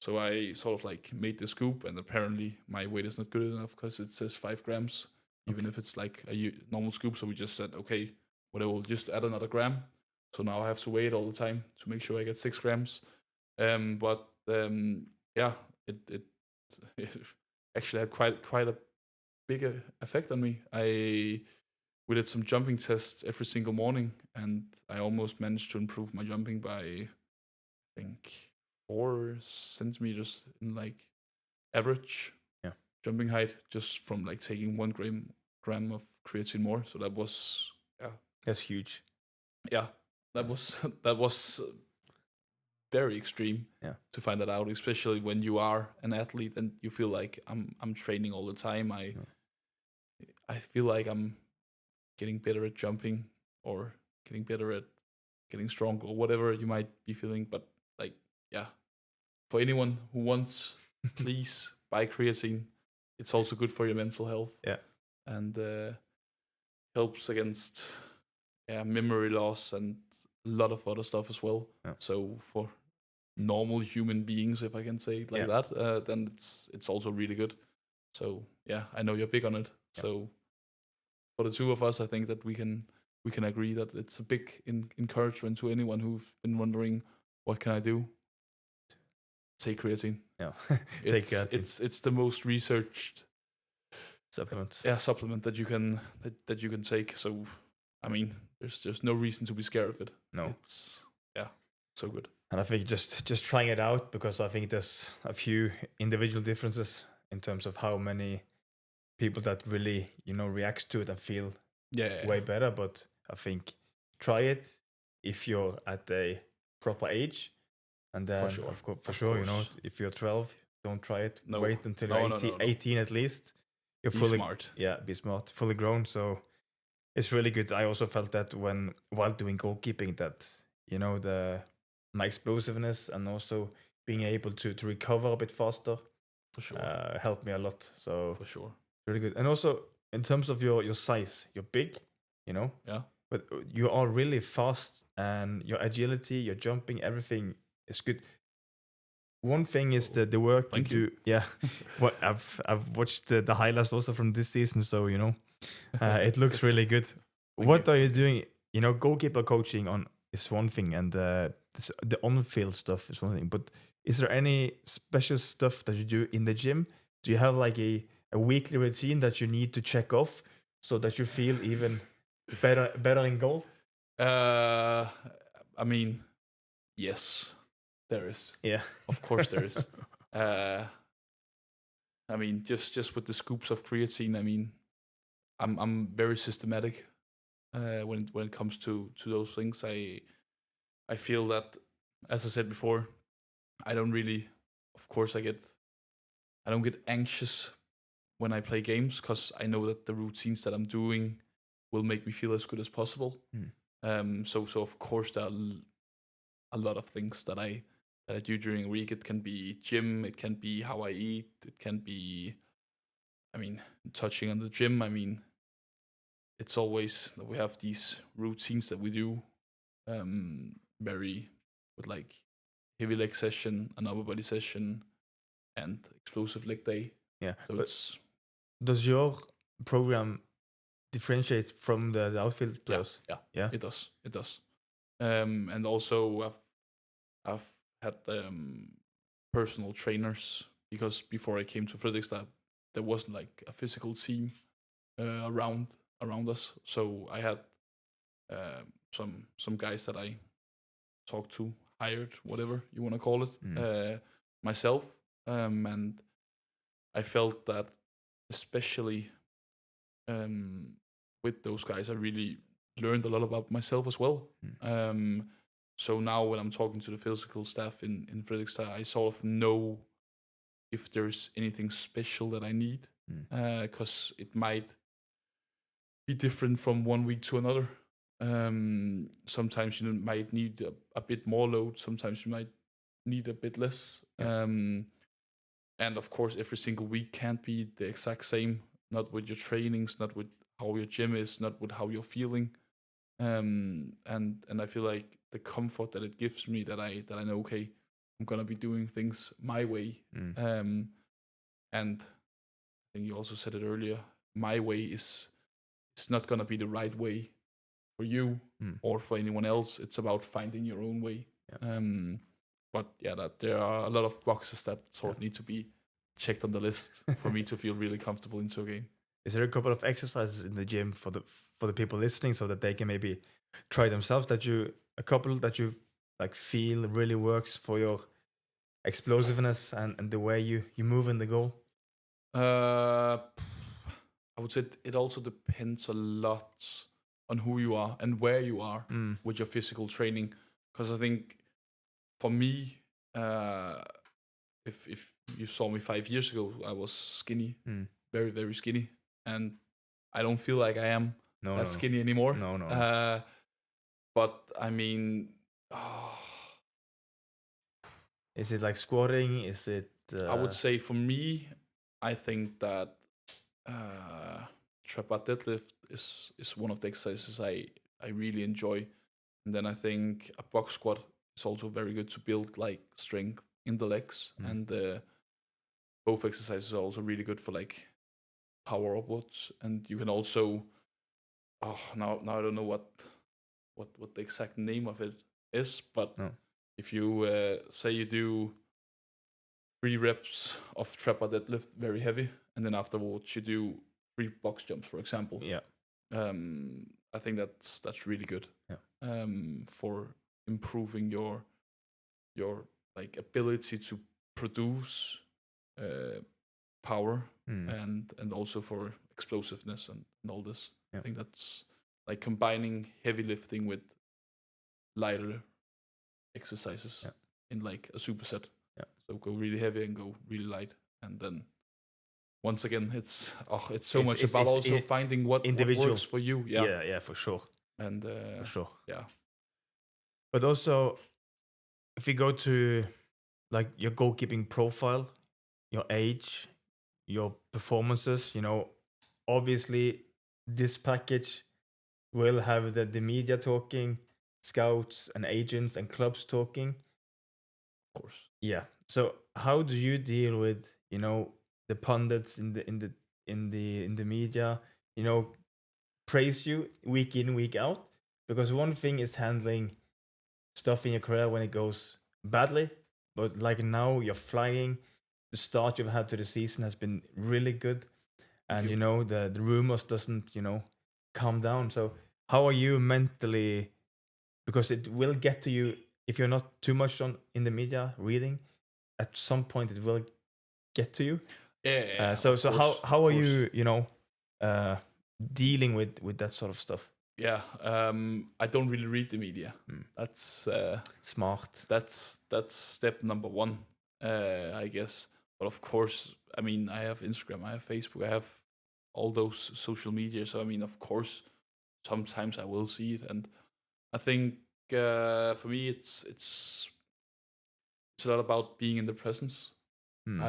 So I sort of like made the scoop, and apparently my weight is not good enough because it says 5 grams, even if it's like a normal scoop. So we just said, okay, whatever, we'll just add another gram. So now I have to weigh it all the time to make sure I get 6 grams. It actually had quite a big effect on me. We did some jumping tests every single morning, and I almost managed to improve my jumping by, I think, 4 centimeters in like average jumping height, just from like taking 1 gram of creatine more. So that was that's huge. Yeah, that was very extreme to find that out, especially when you are an athlete and you feel like I'm training all the time. I feel like I'm getting better at jumping or getting better at getting stronger or whatever you might be feeling. But like, for anyone who wants, please buy creatine. It's also good for your mental health. Yeah. And helps against memory loss and a lot of other stuff as well. Yeah. So for normal human beings, if I can say it like that, then it's also really good. So I know you're big on it. Yeah. So for the two of us, I think that we can agree that it's a big encouragement to anyone who've been wondering, what can I do? Take creatine. Yeah, take creatine. It's the most researched supplement. Supplement that you can take. So I mean, there's no reason to be scared of it. No, it's so good. And I think just trying it out, because I think there's a few individual differences in terms of how many people that really reacts to it and feel way better. But I think try it if you're at a proper age, and then for sure, if you're 12, don't try it. No. Wait until you're 18 at least. You're fully smart. Yeah, be smart, fully grown. So it's really good. I also felt that while doing goalkeeping, that my explosiveness and also being able to recover a bit faster, for sure, helped me a lot. So for sure, really good. And also in terms of your size, you're big, yeah, but you are really fast, and your agility, your jumping, everything is good. One thing is the work you do. Yeah, what I've watched the highlights also from this season, so it looks really good. What are you doing? Goalkeeper coaching is one thing, and the on-field stuff is one thing. But is there any special stuff that you do in the gym? Do you have like a weekly routine that you need to check off so that you feel even better in goal? I mean, yes, there is. Yeah, of course there is. I mean, just with the scoops of creatine, I mean, I'm very systematic when it comes to those things. I feel that, as I said before, I don't really, of course, I don't get anxious when I play games, because I know that the routines that I'm doing will make me feel as good as possible. So of course there are a lot of things that I do during a week. It can be gym, it can be how I eat, it can be, I mean, touching on the gym. I mean, it's always that we have these routines that we do, very with like heavy leg session, an upper body session, and explosive leg day. Yeah. So But it's does your program differentiate from the outfield players? Yeah. It does. And also I've had personal trainers, because before I came to Fredrikstad, there wasn't like a physical team around us. So I had some guys that I talked to, hired, whatever you want to call it, myself, and I felt that especially with those guys, I really learned a lot about myself as well. So now when I'm talking to the physical staff in Fredrikstad, I sort of know if there's anything special that I need, because it might be different from one week to another. Sometimes you might need a bit more load, sometimes you might need a bit less. And of course, every single week can't be the exact same, not with your trainings, not with how your gym is, not with how you're feeling. And I feel like the comfort that it gives me, that I know, okay, I'm gonna be doing things my way. And I think you also said it earlier, my way is not gonna be the right way for you or for anyone else. It's about finding your own way. But yeah, that there are a lot of boxes that sort of need to be checked on the list for me to feel really comfortable into a game. Is there a couple of exercises in the gym for the people listening, so that they can maybe try themselves, that you like feel really works for your explosiveness and the way you move in the goal? I would say it also depends a lot on who you are and where you are with your physical training. Because I think for me, if you saw me 5 years ago, I was skinny, very, very skinny. And I don't feel like I am skinny anymore. No. But I mean, is it like squatting? Is it? I would say for me, I think that trap bar deadlift is one of the exercises I really enjoy. And then I think a box squat is also very good to build like strength in the legs. And both exercises are also really good for like power upwards. And you can also, now I don't know what the exact name of it is, but if you say you do 3 reps of trap bar deadlift, very heavy, and then afterwards you do 3 box jumps, for example. I think that's really good. For improving your like ability to produce power and also for explosiveness and all this. I think that's like combining heavy lifting with lighter exercises in like a superset. So go really heavy and go really light, and then once again, it's so much about also finding what works for you. Yeah, for sure. And for sure. Yeah. But also, if you go to like your goalkeeping profile, your age, your performances, obviously this package will have the media talking, scouts and agents and clubs talking. Of course. Yeah. So how do you deal with, the pundits in the media, praise you week in, week out? Because one thing is handling stuff in your career when it goes badly, but like now you're flying. The start you've had to the season has been really good, and the rumors doesn't calm down. So how are you mentally? Because it will get to you if you're not too much in the media reading. At some point, it will get to you. Yeah. So how are you dealing with that sort of stuff? Yeah, I don't really read the media. That's smart. That's step number 1, I guess. But of course, I mean, I have Instagram, I have Facebook, I have all those social media. So I mean, of course, sometimes I will see it, and I think for me, it's a lot about being in the presence. Hmm.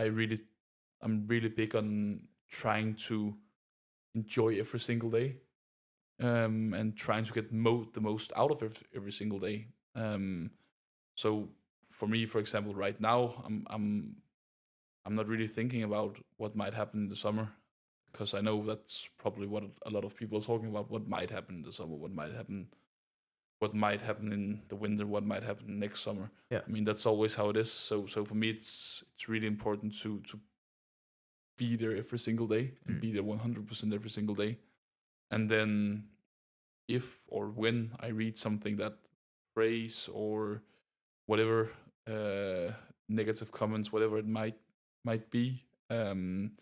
I'm really big on trying to enjoy every single day, and trying to get the most out of every single day. So for me, for example, right now, I'm not really thinking about what might happen in the summer, because I know that's probably what a lot of people are talking about. What might happen in the summer? What might happen in the winter? What might happen next summer? Yeah. I mean, that's always how it is. So for me, it's really important to be there every single day and be there 100% every single day. And then if or when I read something that praise or whatever, negative comments, whatever it might be, then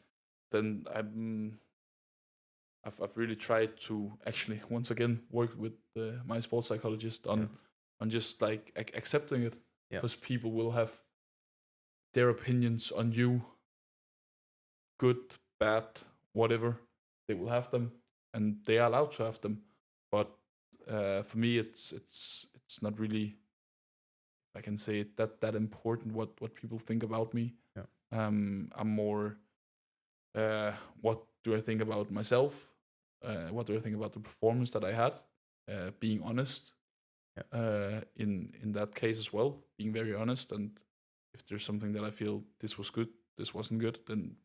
I've really tried to actually once again work with my sports psychologist on just like accepting it, Yeah. because people will have their opinions on you, good, bad, whatever. They will have them, and they are allowed to have them. But for me, it's not really, I can say it, that important what people think about me. Yeah. I'm more, what do I think about myself? What do I think about the performance that I had? Being honest, in that case as well, being very honest. And if there's something that I feel this was good, this wasn't good, then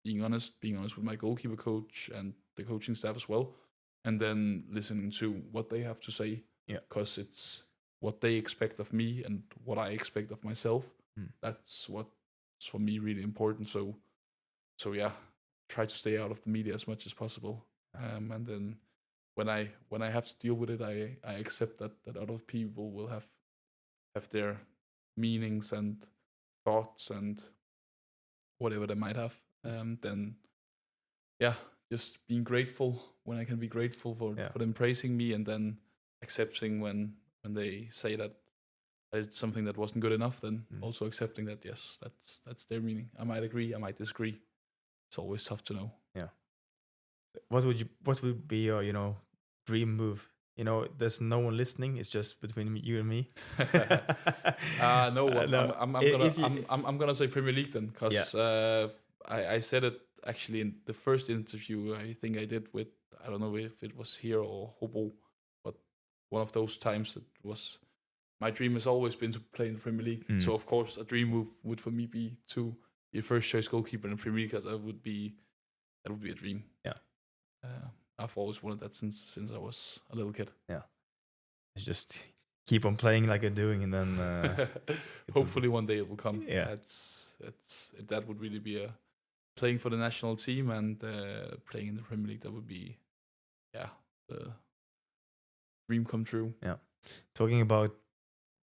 being honest with my goalkeeper coach and the coaching staff as well, and then listening to what they have to say, because it's what they expect of me and what I expect of myself. That's what's for me really important. So yeah, try to stay out of the media as much as possible, and then when I have to deal with it, I accept that other people will have their meanings and thoughts and whatever they might have. Then yeah, just being grateful when I can be grateful for them praising me, and then accepting when they say that it's something that wasn't good enough. Then also accepting that yes, that's their meaning. I might agree, I might disagree. It's always tough to know. Yeah. What would be your dream move? There's no one listening. It's just between you and me. No, No. I'm gonna say Premier League then, because I said it actually in the first interview I think I did with, I don't know if it was here or Hobo, but one of those times it was, my dream has always been to play in the Premier League. So of course a dream move would for me be to be a first choice goalkeeper in the Premier League, because that would be a dream. Yeah. I've always wanted that since I was a little kid. Yeah. It's just keep on playing like you're doing, and then hopefully one day it will come. Yeah. That would really be playing for the national team and playing in the Premier League. That would be the dream come true. Yeah. Talking about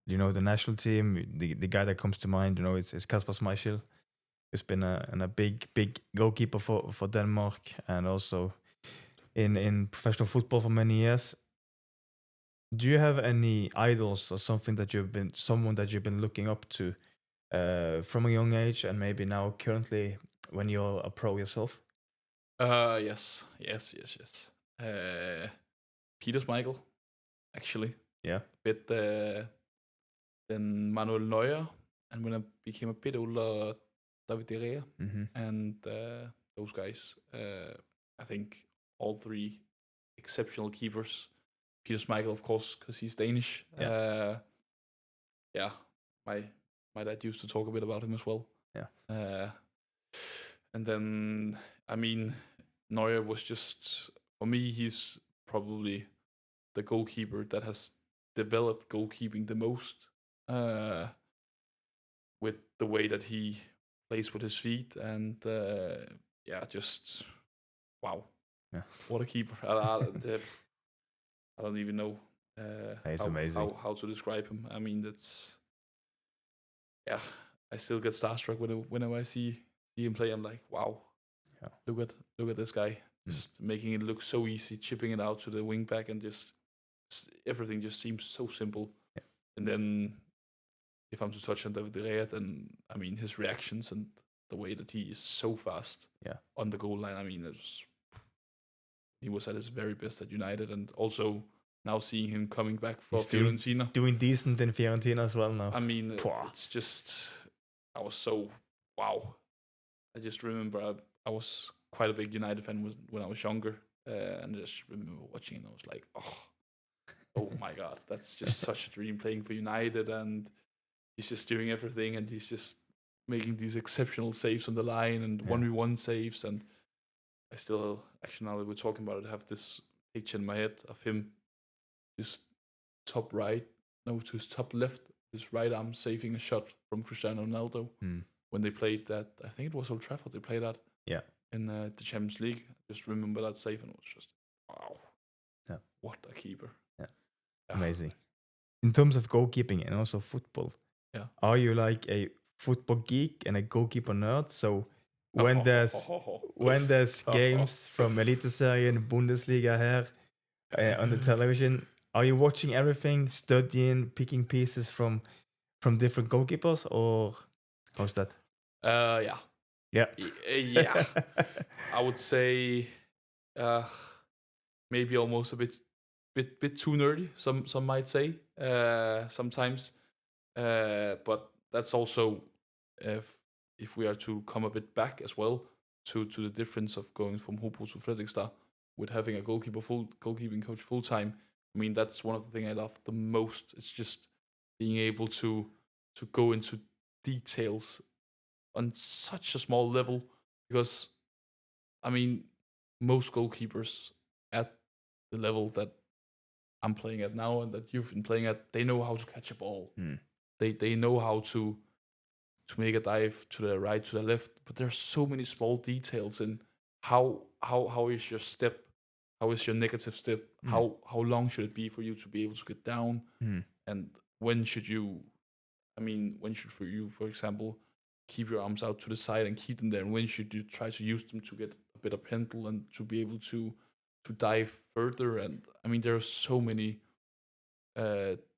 the national team, the guy that comes to mind, it's Kasper Schmeichel, who's been a big goalkeeper for Denmark, and also in professional football for many years. Do you have any idols or someone that you've been looking up to from a young age, and maybe now currently when you're a pro yourself? Yes. Peter Schmeichel, actually. Yeah. A bit then Manuel Neuer, and when I became a bit older, David De Gea, and those guys. I think all three exceptional keepers. Peter Schmeichel, of course, because he's Danish. My dad used to talk a bit about him as well. Yeah. And then, I mean, Neuer was just, for me, he's probably the goalkeeper that has developed goalkeeping the most, with the way that he plays with his feet, and just wow. Yeah. What a keeper. I don't even know amazing. how to describe him. I mean, that's, I still get starstruck whenever I see him play. I'm like, wow, look at this guy, just making it look so easy, chipping it out to the wing back, and just everything just seems so simple. Yeah. And then if I'm to touch on David De Gea, then I mean his reactions and the way that he is so fast on the goal line. I mean, he was at his very best at United, and also now seeing him coming back for He's Fiorentina. doing decent in Fiorentina as well now. I mean, Pwah. it's just, I was so, wow. I just remember I was quite a big United fan when I was younger. And I just remember watching and I was like, oh my God, that's just such a dream playing for United. And he's just doing everything and he's just making these exceptional saves on the line and 1v1 saves. And I still, actually, now that we're talking about it, have this picture in my head of him just to his top left, his right arm saving a shot from Cristiano Ronaldo when they played that. I think it was Old Trafford they played that. Yeah. In the Champions League. I just remember that save and it was just, wow. Yeah. What a keeper. Yeah. Amazing. In terms of goalkeeping and also football, are you like a football geek and a goalkeeper nerd? So when there's games from Eliteserien, Bundesliga here on the television, are you watching everything, studying, picking pieces from different goalkeepers, or how's that? Yeah. Yeah. I would say maybe almost a bit too nerdy. Some might say sometimes, but that's also if we are to come a bit back as well to the difference of going from Hobro to Fredrikstad with having a goalkeeping coach full time. I mean, that's one of the things I love the most. It's just being able to go into details on such a small level, because I mean, most goalkeepers at the level that I'm playing at now and that you've been playing at, they know how to catch a ball. They know how to make a dive to the right, to the left, but there's so many small details in how is your step, how is your negative step, how long should it be for you to be able to get down, and when should you for example keep your arms out to the side and keep them there, and when should you try to use them to get a bit of pendle and to be able to dive further. And I mean, there are so many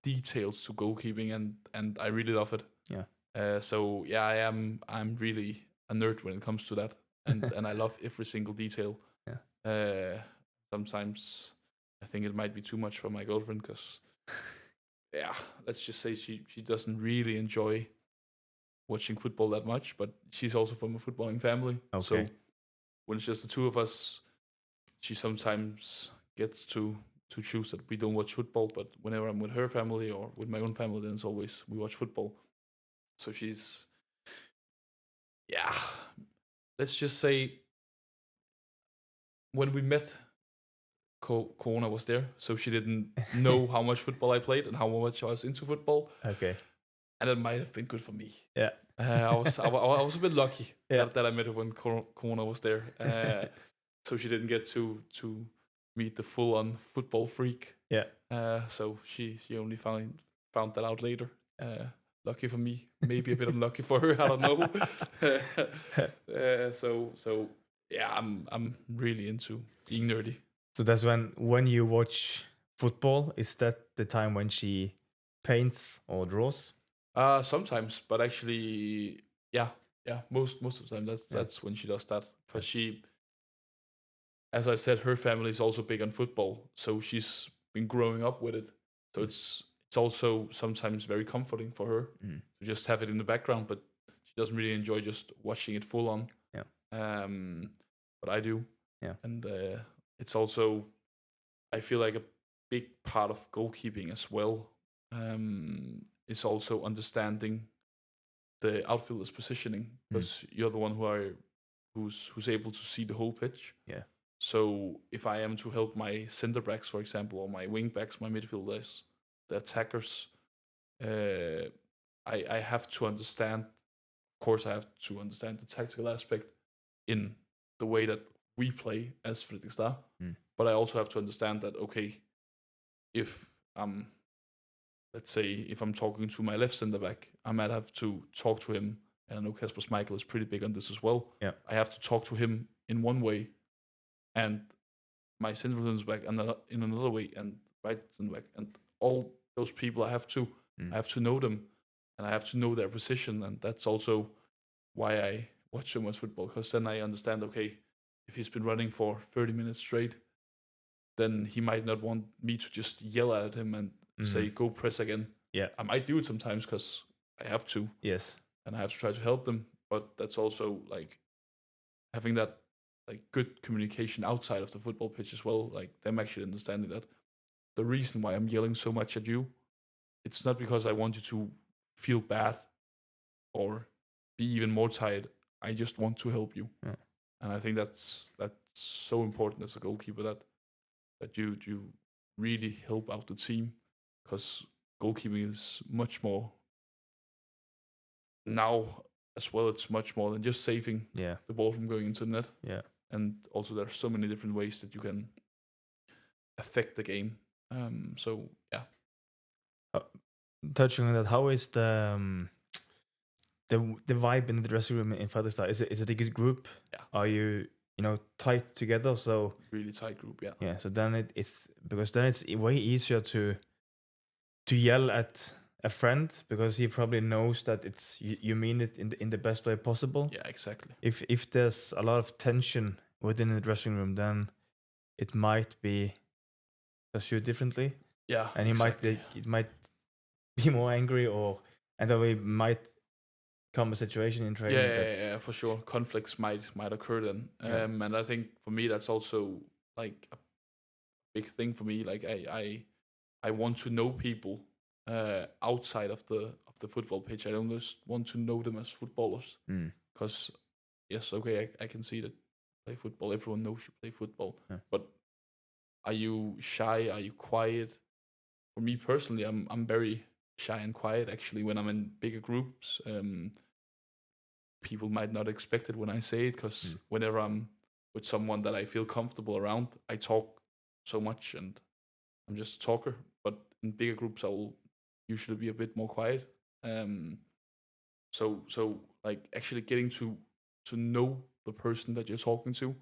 details to goalkeeping, and I really love it. So yeah, I'm really a nerd when it comes to that, and I love every single detail. Sometimes I think it might be too much for my girlfriend, because let's just say she doesn't really enjoy watching football that much, but she's also from a footballing family. So when it's just the two of us, she sometimes gets to choose that we don't watch football, but whenever I'm with her family or with my own family, then it's always we watch football. So she's, let's just say when we met, Corona was there, so she didn't know how much football I played and how much I was into football. And it might have been good for me. I was a bit lucky that I met her when Corona was there. So she didn't get to meet the full-on football freak. So she only found that out later. Lucky for me, maybe a bit unlucky for her. I don't know. So yeah, I'm really into being nerdy. So that's when you watch football, is that the time when she paints or draws? Sometimes, but actually, most of the time that's when she does that, because she, as I said, her family is also big on football, so she's been growing up with it. So it's also sometimes very comforting for her to just have it in the background, but she doesn't really enjoy just watching it full on. But I do. And it's also, I feel like a big part of goalkeeping as well is also understanding the outfielder's positioning, because you're the one who's able to see the whole pitch. So if I am to help my center backs, for example, or my wing backs, my midfielders, the attackers, I have to understand. Of course, I have to understand the tactical aspect in the way that we play as Fredrikstad, but I also have to understand that, okay, if let's say if I'm talking to my left center back, I might have to talk to him, and I know Kasper Schmeichel is pretty big on this as well. I have to talk to him in one way, and my center center back in another way, and right center back, and all those people I have to know them, and I have to know their position, and that's also why I watch so much football, because then I understand, okay, if he's been running for 30 minutes straight, then he might not want me to just yell at him and say, go press again. Yeah. I might do it sometimes because I have to. Yes. And I have to try to help them. But that's also like having that like good communication outside of the football pitch as well. Like them actually understanding that the reason why I'm yelling so much at you, it's not because I want you to feel bad or be even more tired. I just want to help you. Yeah. And I think that's so important as a goalkeeper that you really help out the team, because goalkeeping is much more now as well. It's much more than just saving the ball from going into the net. Yeah. And also there are so many different ways that you can affect the game. So yeah. Touching on that, how is the vibe in the dressing room in Fredrikstad? Is it a good group? Yeah. Are you tight together? So really tight group, yeah. Yeah. So then it's way easier to yell at a friend, because he probably knows that it's you mean it in the best way possible. Yeah, exactly. If there's a lot of tension within the dressing room, then it might be pursued differently. Yeah, and exactly. it might be more angry, and then we might come a situation in training. Yeah, for sure. Conflicts might occur then. And I think for me that's also like a big thing for me. Like I want to know people outside of the football pitch. I don't just want to know them as footballers. Because yes, okay, I can see that play football. Everyone knows you play football. Yeah. But are you shy? Are you quiet? For me personally, I'm very shy and quiet actually when I'm in bigger groups. People might not expect it when I say it, because whenever I'm with someone that I feel comfortable around, I talk so much and I'm just a talker. But in bigger groups, I will usually be a bit more quiet. So like actually getting to know the person that you're talking to,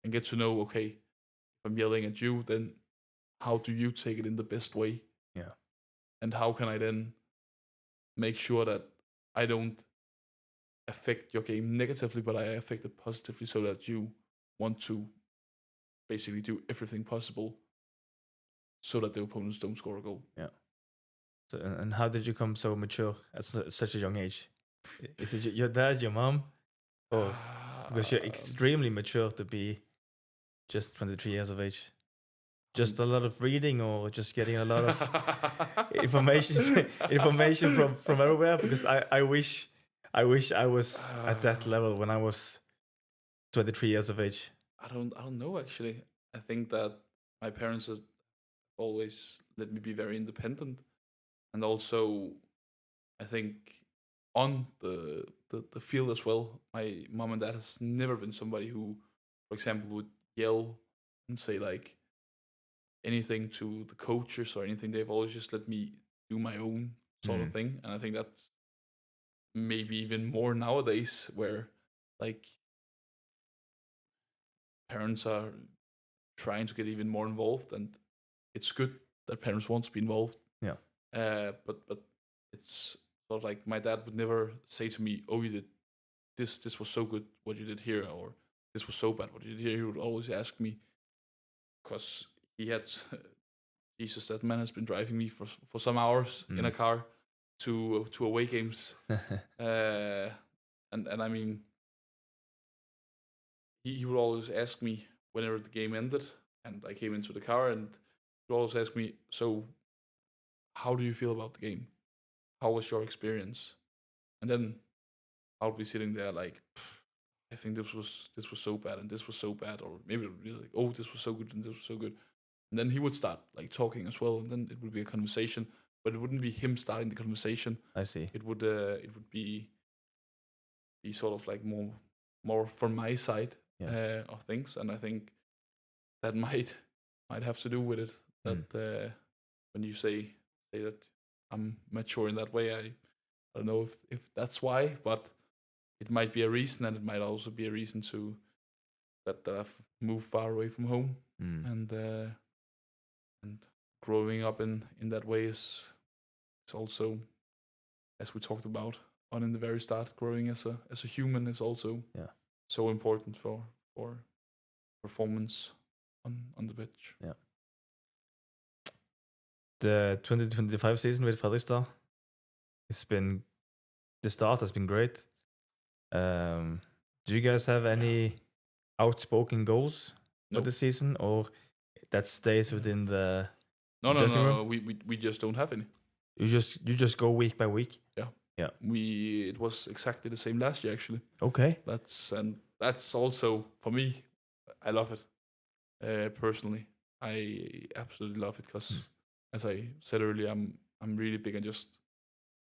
and get to know, okay, if I'm yelling at you, then how do you take it in the best way? Yeah. And how can I then make sure that I don't affect your game negatively, but I affect it positively, so that you want to basically do everything possible so that the opponents don't score a goal. Yeah. So, and how did you come so mature at such a young age? Is it your dad, your mom? Or because you're extremely mature to be just 23 years of age? Just a lot of reading, or just getting a lot of information from everywhere? Because I wish I was at that level when I was 23 years of age. I don't know actually. I think that my parents have always let me be very independent, and also I think on the field as well, my mom and dad has never been somebody who, for example, would yell and say like anything to the coaches or anything. They've always just let me do my own sort of thing, and I think that's maybe even more nowadays, where like parents are trying to get even more involved, and it's good that parents want to be involved. Yeah. But it's sort of like my dad would never say to me, "Oh, you did this. This was so good what you did here," or "This was so bad what you did here." He would always ask me, because he had Jesus, that man has been driving me for some hours in a car to away games, and I mean, he would always ask me whenever the game ended and I came into the car, and he would always ask me, "So, how do you feel about the game? How was your experience?" And then I'll be sitting there like, "I think this was so bad and this was so bad," or maybe it would be like, "Oh, this was so good and this was so good." And then he would start like talking as well, and then it would be a conversation, but it wouldn't be him starting the conversation. I see. It would be sort of like more from my side of things, and I think that might have to do with it. That when you say that I'm mature in that way, I don't know if that's why, but it might be a reason, and it might also be a reason to that I've moved far away from home, and growing up in that way is also, as we talked about in the very start, growing as a human is also so important for performance on the pitch. Yeah. the 2025 season with Fredrikstad. The start has been great. Do you guys have any outspoken goals for the season, or that stays within the dressing room? We just don't have any. You just go week by week. Yeah. Yeah. It was exactly the same last year actually. Okay. That's also for me. I love it. Personally, I absolutely love it because, as I said earlier, I'm really big on just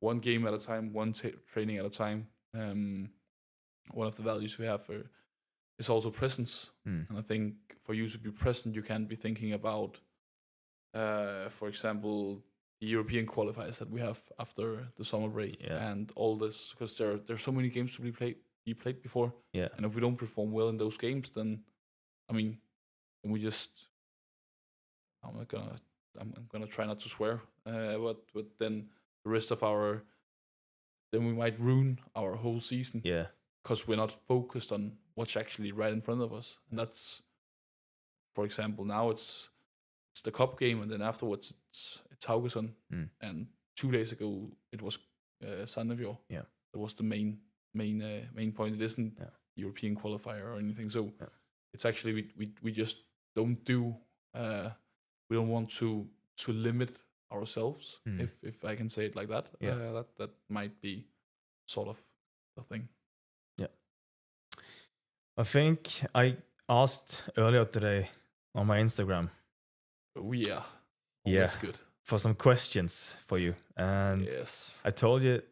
one game at a time, one training at a time. One of the values we have is also presence, and I think for you to be present, you can't be thinking about, for example, the European qualifiers that we have after the summer break and all this, because there's so many games to be played before. Yeah. And if we don't perform well in those games, then then we just I'm gonna try not to swear, but then the rest of then we might ruin our whole season. Yeah. Because we're not focused on what's actually right in front of us, and that's, for example, now it's the cup game, and then afterwards it's Haugesund, and 2 days ago it was Sandefjord. Yeah, that was the main point. It isn't European qualifier or anything. So it's actually we just don't do. We don't want to limit ourselves, if I can say it like that. Yeah. That might be sort of the thing. Yeah. I think I asked earlier today on my Instagram. Yeah. That's good. For some questions for you. And yes, I told you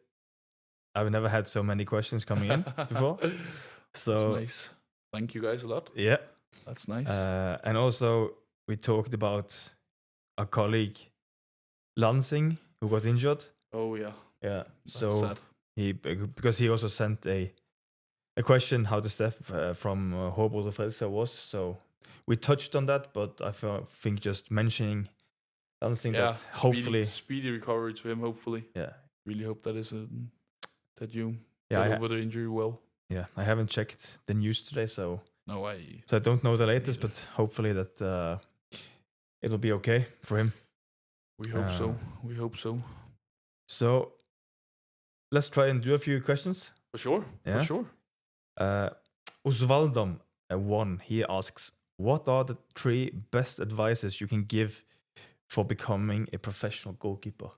I've never had so many questions coming in before. So that's nice. Thank you guys a lot. Yeah. That's nice. And also we talked about a colleague, Lansing, who got injured. Oh yeah. Yeah. That's so sad. Because he also sent a question how the step from Hobro to Fredrikstad was. So we touched on that, but I think just mentioning Lansing that hopefully speedy recovery to him. Hopefully. Yeah. Really hope that is that you get over the injury well. Yeah, I haven't checked the news today, so I don't know the latest, but hopefully that it'll be okay for him. We hope so. We hope so. So let's try and do a few questions. For sure. Yeah? For sure. Osvaldom, one, he asks, what are the 3 best advices you can give for becoming a professional goalkeeper?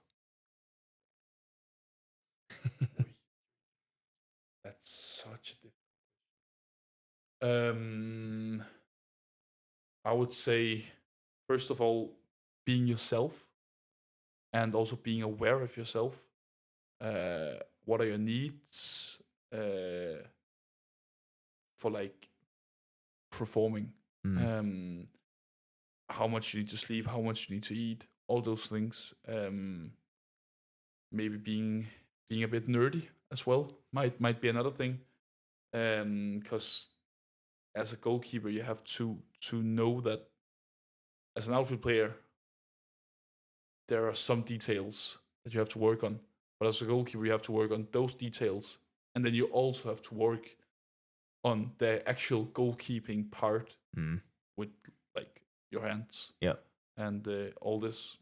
That's such a difficult. I would say, first of all, being yourself, and also being aware of yourself. What are your needs for like performing? How much you need to sleep, how much you need to eat, all those things. Maybe being a bit nerdy as well might be another thing. Because as a goalkeeper, you have to know that as an outfield player, there are some details that you have to work on. But as a goalkeeper, you have to work on those details, and then you also have to work on the actual goalkeeping part with like your hands. Yeah. And all this.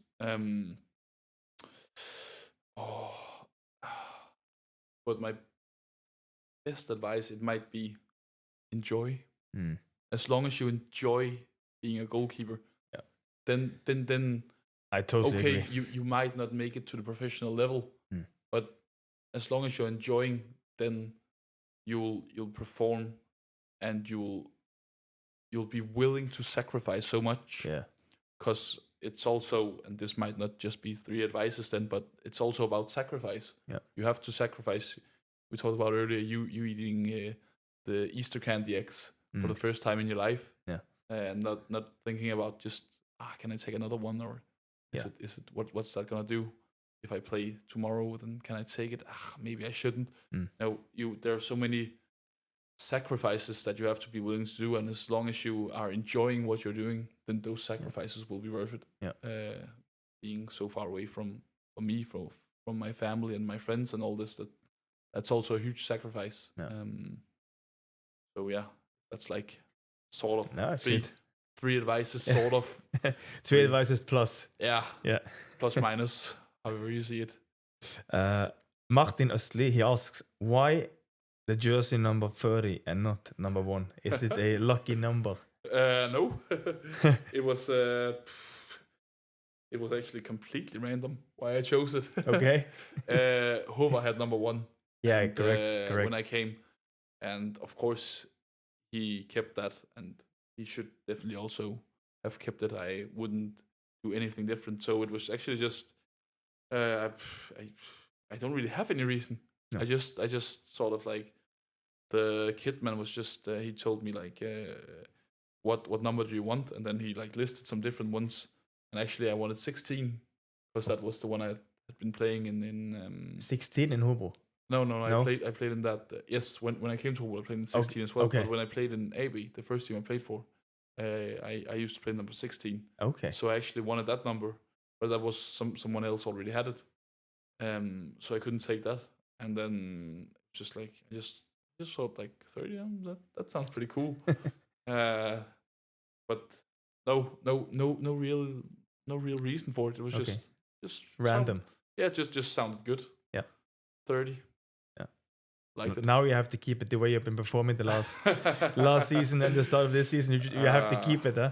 But my best advice, it might be enjoy. As long as you enjoy being a goalkeeper, then I totally agree. You might not make it to the professional level, but as long as you're enjoying, then you'll perform, and you'll be willing to sacrifice so much. Yeah. Because it's also, and this might not just be 3 advices then, but it's also about sacrifice. Yeah. You have to sacrifice. We talked about earlier, you eating the Easter candy eggs for the first time in your life. Yeah. And not thinking about just, can I take another one, or is it what's that gonna do? If I play tomorrow, then can I take it? Maybe I shouldn't. No, there are so many sacrifices that you have to be willing to do, and as long as you are enjoying what you're doing, then those sacrifices will be worth it. Yeah. Being so far away from me, from my family and my friends and all this, that's also a huge sacrifice. Yeah. So yeah, that's like sort of No, it's 3 3 advices, sort of. 3 advices plus. Yeah. Yeah. Plus minus, however you see it. Martin Östli, he asks, why the jersey number 30 and not number 1? Is it a lucky number? No. It was actually completely random why I chose it. Okay. Hobo had number 1. Yeah, and, correct. When I came, and of course he kept that, and he should definitely also have kept it. I wouldn't do anything different. So it was actually just I don't really have any reason. No. I just sort of like, the kitman was just he told me like what number do you want, and then he like listed some different ones, and actually I wanted 16 because that was the one I had been playing in 16 in Hobo. No, No? I played in that. Yes, when I came to Hobro, I played in 16 as well. Okay. But when I played in AB, the first team I played for, I used to play number 16. Okay. So I actually wanted that number, but that was someone else already had it. So I couldn't take that. And then just like I just thought like 30. That sounds pretty cool. But no real reason for it. It was Okay. just Random. Just sounded good. Yeah. 30. Liked it. Now you have to keep it the way you've been performing the last season and the start of this season. You have to keep it, huh?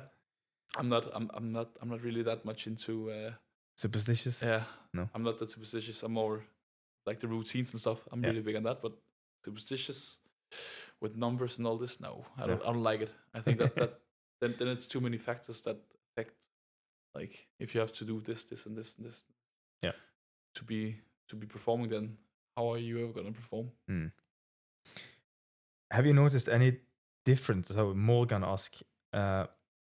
I'm not really that much into Superstitious? Yeah. No. I'm not that superstitious. I'm more like the routines and stuff. I'm really big on that, but superstitious with numbers and all this, no. I don't like it. I think that then it's too many factors that affect, like if you have to do this and this and this. Yeah. To be performing, then how are you ever gonna perform? Have you noticed any difference? So Morgan asked,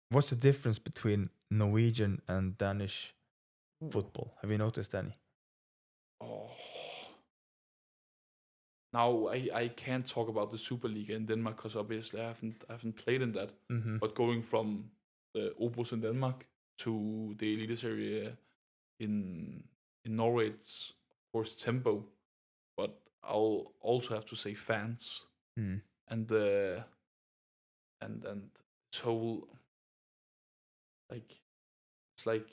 what's the difference between Norwegian and Danish football? Have you noticed any? Oh. Now I can't talk about the Superliga in Denmark because obviously I haven't played in that. Mm-hmm. But going from the Obos in Denmark to the Eliteserie in Norway, it's of course tempo, but I'll also have to say fans and this whole, like, it's like,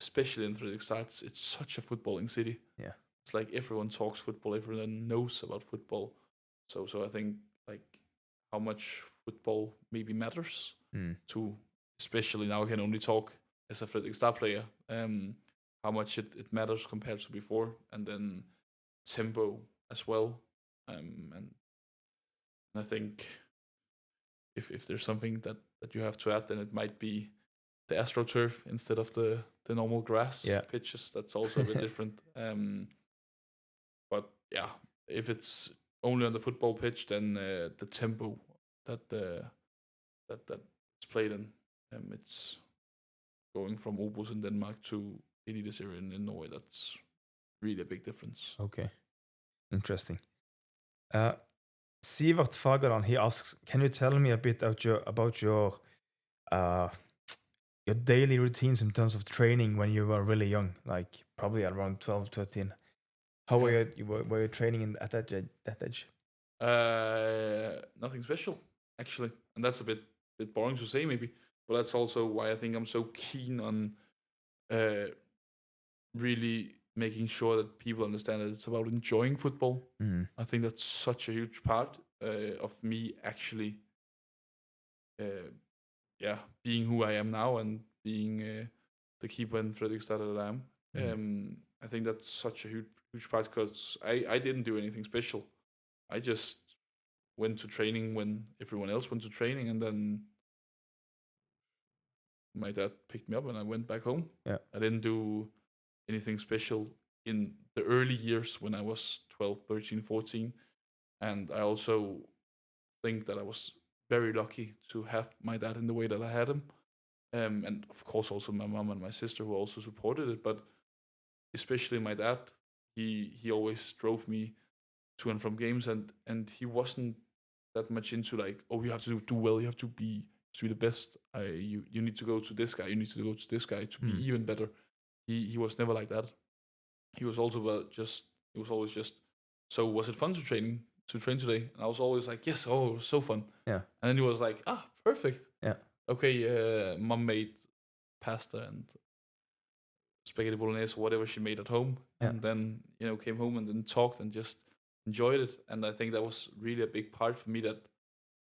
especially in Fredrikstad, it's such a footballing city. Yeah. It's like everyone talks football, everyone knows about football. So I think like how much football maybe matters to, especially now I can only talk as a Fredrikstad player, how much it matters compared to before, and then tempo as well. And I think if there's something that you have to add, then it might be the AstroTurf instead of the normal grass pitches. That's also a bit different. But yeah, if it's only on the football pitch, then the tempo that's played in, it's going from Obos in Denmark to Eliteserie in Norway. That's really a big difference. Okay, interesting. Sivert Fagerland, he asks, can you tell me a bit about your daily routines in terms of training when you were really young, like probably around 12, 13? How were you training at that age? Nothing special, actually, and that's a bit boring to say maybe, but that's also why I think I'm so keen on really making sure that people understand that it's about enjoying football. I think that's such a huge part of me actually being who I am now and being the keeper in Fredrikstad that I am. I think that's such a huge part because I didn't do anything special. I just went to training when everyone else went to training, and then my dad picked me up and I went back home. Yeah. I didn't do anything special in the early years when I was 12, 13, 14. And I also think that I was very lucky to have my dad in the way that I had him. And of course also my mom and my sister who also supported it, but especially my dad, he always drove me to and from games, and he wasn't that much into like, oh, you have to do well, you have to be the best. You need to go to this guy, you need to go to this guy to be even better. He was never like that. He was also always just, so was it fun to train today? And I was always like, yes, oh, it was so fun. Yeah. And then he was like, perfect. Yeah. okay, mom made pasta and spaghetti bolognese or whatever she made at home, and then came home and then talked and just enjoyed it. And I think that was really a big part for me, that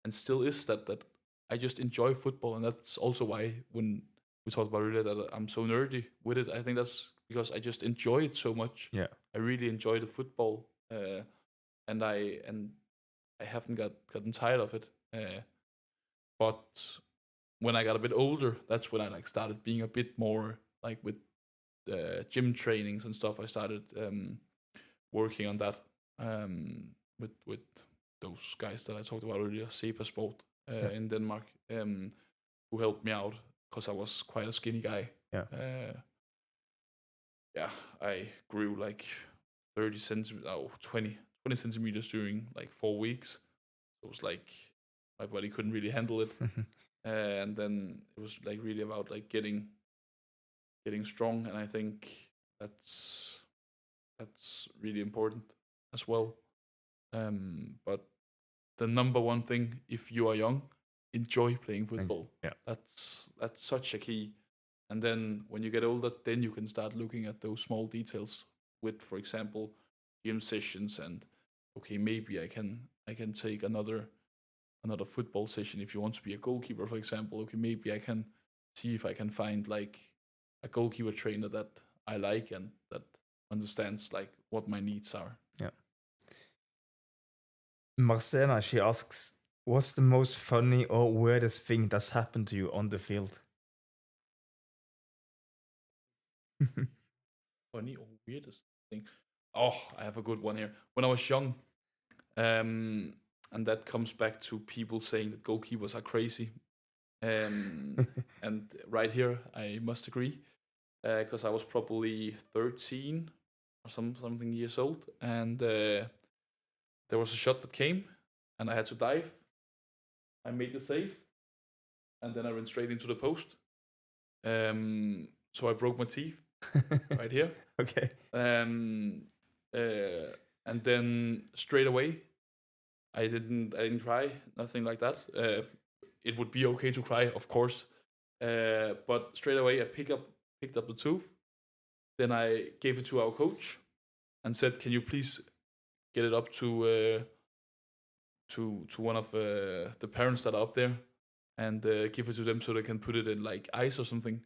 and still is, that I just enjoy football. And that's also why when we talked about earlier that I'm so nerdy with it, I think that's because I just enjoy it so much. Yeah. I really enjoy the football, and I haven't gotten tired of it. But when I got a bit older, that's when I like started being a bit more like with gym trainings and stuff. I started working on that with those guys that I talked about earlier, Sepa Sport in Denmark, who helped me out because I was quite a skinny guy. I grew like 20 centimeters during like 4 weeks. It was like my body couldn't really handle it. And then it was like really about like getting strong, and I think that's really important as well. But the number one thing, if you are young, enjoy playing football. That's such a key. And then when you get older, then you can start looking at those small details with, for example, gym sessions, and okay, maybe I can take another football session. If you want to be a goalkeeper, for example, okay, maybe I can see if I can find like a goalkeeper trainer that I like and that understands like what my needs are. Yeah. Marcena, she asks, what's the most funny or weirdest thing that's happened to you on the field? Funny or weirdest thing? Oh, I have a good one here. When I was young, and that comes back to people saying that goalkeepers are crazy. And right here, I must agree, because I was probably 13 or something years old, and there was a shot that came, and I had to dive. I made the save, and then I ran straight into the post. So I broke my teeth right here. Okay. And then straight away, I didn't cry, nothing like that. It would be okay to cry, of course, but straight away I picked up the tooth. Then I gave it to our coach and said, "Can you please get it up to one of the parents that are up there and give it to them so they can put it in like ice or something?"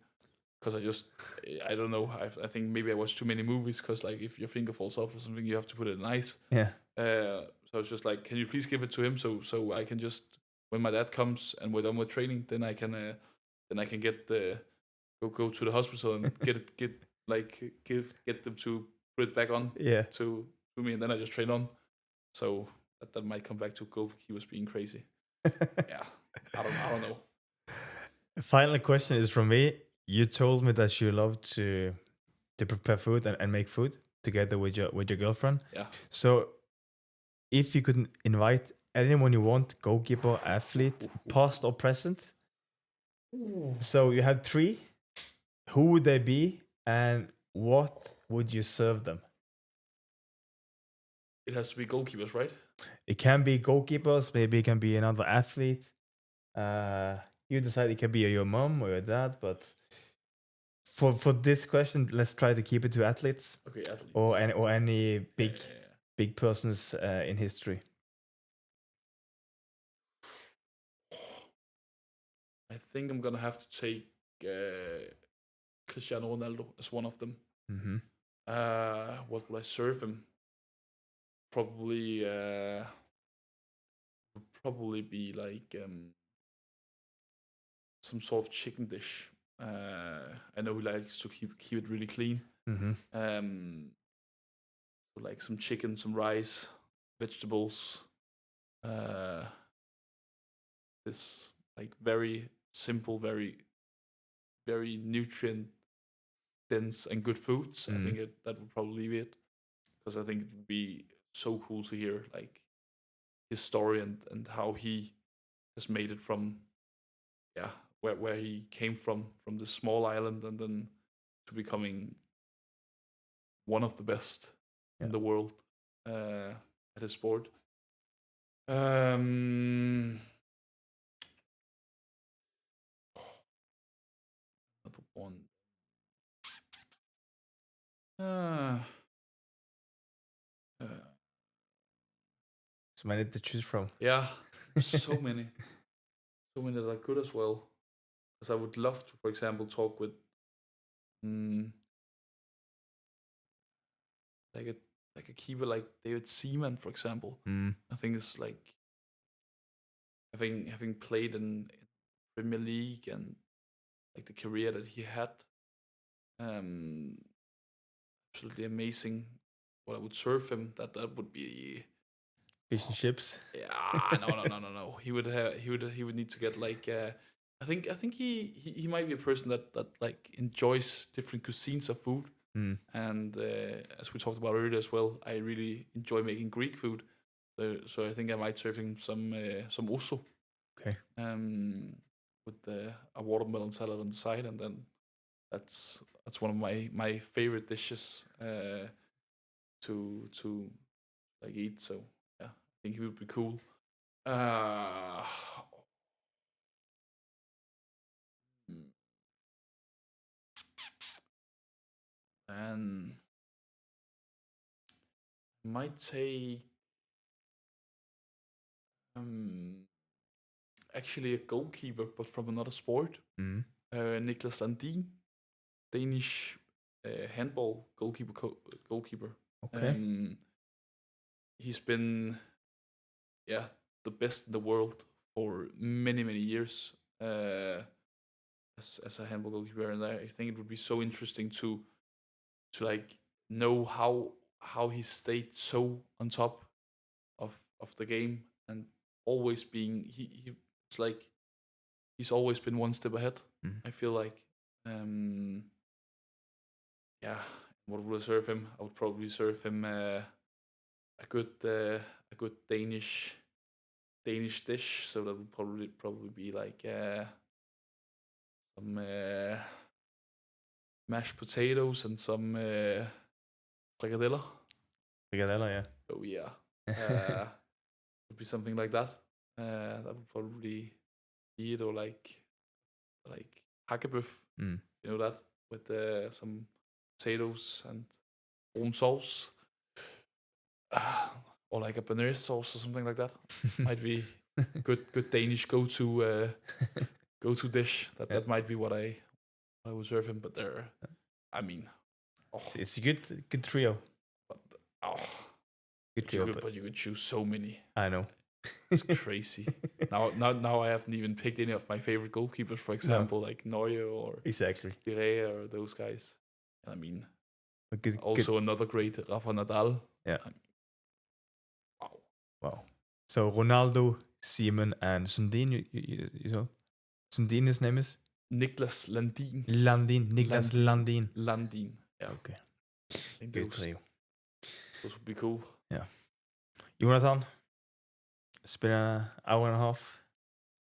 Because I don't know. I think maybe I watched too many movies. Because like if your finger falls off or something, you have to put it in ice. Yeah. So it's just like, can you please give it to him so I can just, when my dad comes and we're done with training, then I can get go to the hospital and get them to put it back on to me, and then I just train on. So that might come back to goalkeepers being crazy. Yeah, I don't know. Final question is from me. You told me that you love to prepare food and make food together with your girlfriend. Yeah. So if you could invite anyone you want, goalkeeper, athlete, past or present. So you have 3. Who would they be, and what would you serve them? It has to be goalkeepers, right? It can be goalkeepers. Maybe it can be another athlete. You decide. It can be your mom or your dad, but for this question, let's try to keep it to athletes. Okay, athletes. Or any big persons in history. I think I'm gonna have to take Cristiano Ronaldo as one of them. Mm-hmm. What will I serve him? Probably be like some sort of chicken dish. I know he likes to keep it really clean. Mm-hmm. So like some chicken, some rice, vegetables. This like very simple, very very nutrient dense and good foods. I think that would probably be it, because I think it would be so cool to hear like his story and how he has made it from where he came from the small island, and then to becoming one of the best in the world at his sport. on. Uh, So many to choose from. yeah, so many. So many that are good as well. Because I would love to, for example, talk with like a like a keeper like David Seaman, for example. I think it's like having played in Premier League and like the career that he had. Absolutely amazing. What I would serve him, that would be Fish and chips. yeah. No. He would need to get like I think he might be a person that like enjoys different cuisines of food. And as we talked about earlier as well, I really enjoy making Greek food. So I think I might serve him some osso. Okay. With a watermelon salad on the side, and then that's one of my favorite dishes to like eat. So yeah, I think he would be cool. And might take actually a goalkeeper, but from another sport. Niklas Landin, Danish handball goalkeeper. Okay. He's been the best in the world for many years as a handball goalkeeper, and I think it would be so interesting to like know how he stayed so on top of the game and always being it's like he's always been one step ahead. I feel like what would I serve him? I would probably serve him a good Danish dish. So that would probably be like some mashed potatoes and some frikadeller. Frikadeller, yeah. Oh yeah, would be something like that. That would probably be it, or like hakkebøf. You know that, with some potatoes and warm sauce. Or like a bearnaise sauce or something like that. Might be good Danish go to dish. That might be what I would serve him. But it's a good trio. But good trio. But you could choose so many. I know. It's crazy. now I haven't even picked any of my favorite goalkeepers, for example, like Neuer or exactly Guerrero or those guys. I mean, also another great Rafa Nadal. Yeah. Wow. So Ronaldo, Seaman, and Sundin. You know, Sundin. His name is Niklas Landin. Niklas Landin. Landin. Yeah. Okay. Good trio. Those would be cool. Yeah. Jonathan, it's been an hour and a half.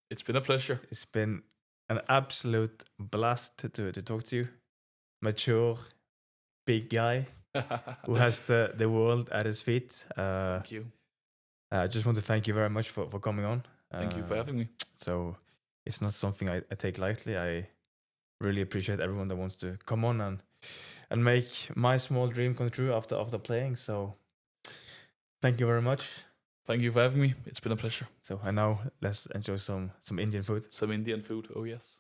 It's been a pleasure. It's been an absolute blast to talk to you. Mature, big guy who has the world at his feet. Thank you. I just want to thank you very much for coming on. Thank you for having me. So it's not something I take lightly. I really appreciate everyone that wants to come on and make my small dream come true after playing. So thank you very much. Thank you for having me. It's been a pleasure. So and now let's enjoy some Indian food. Some Indian food. Oh yes.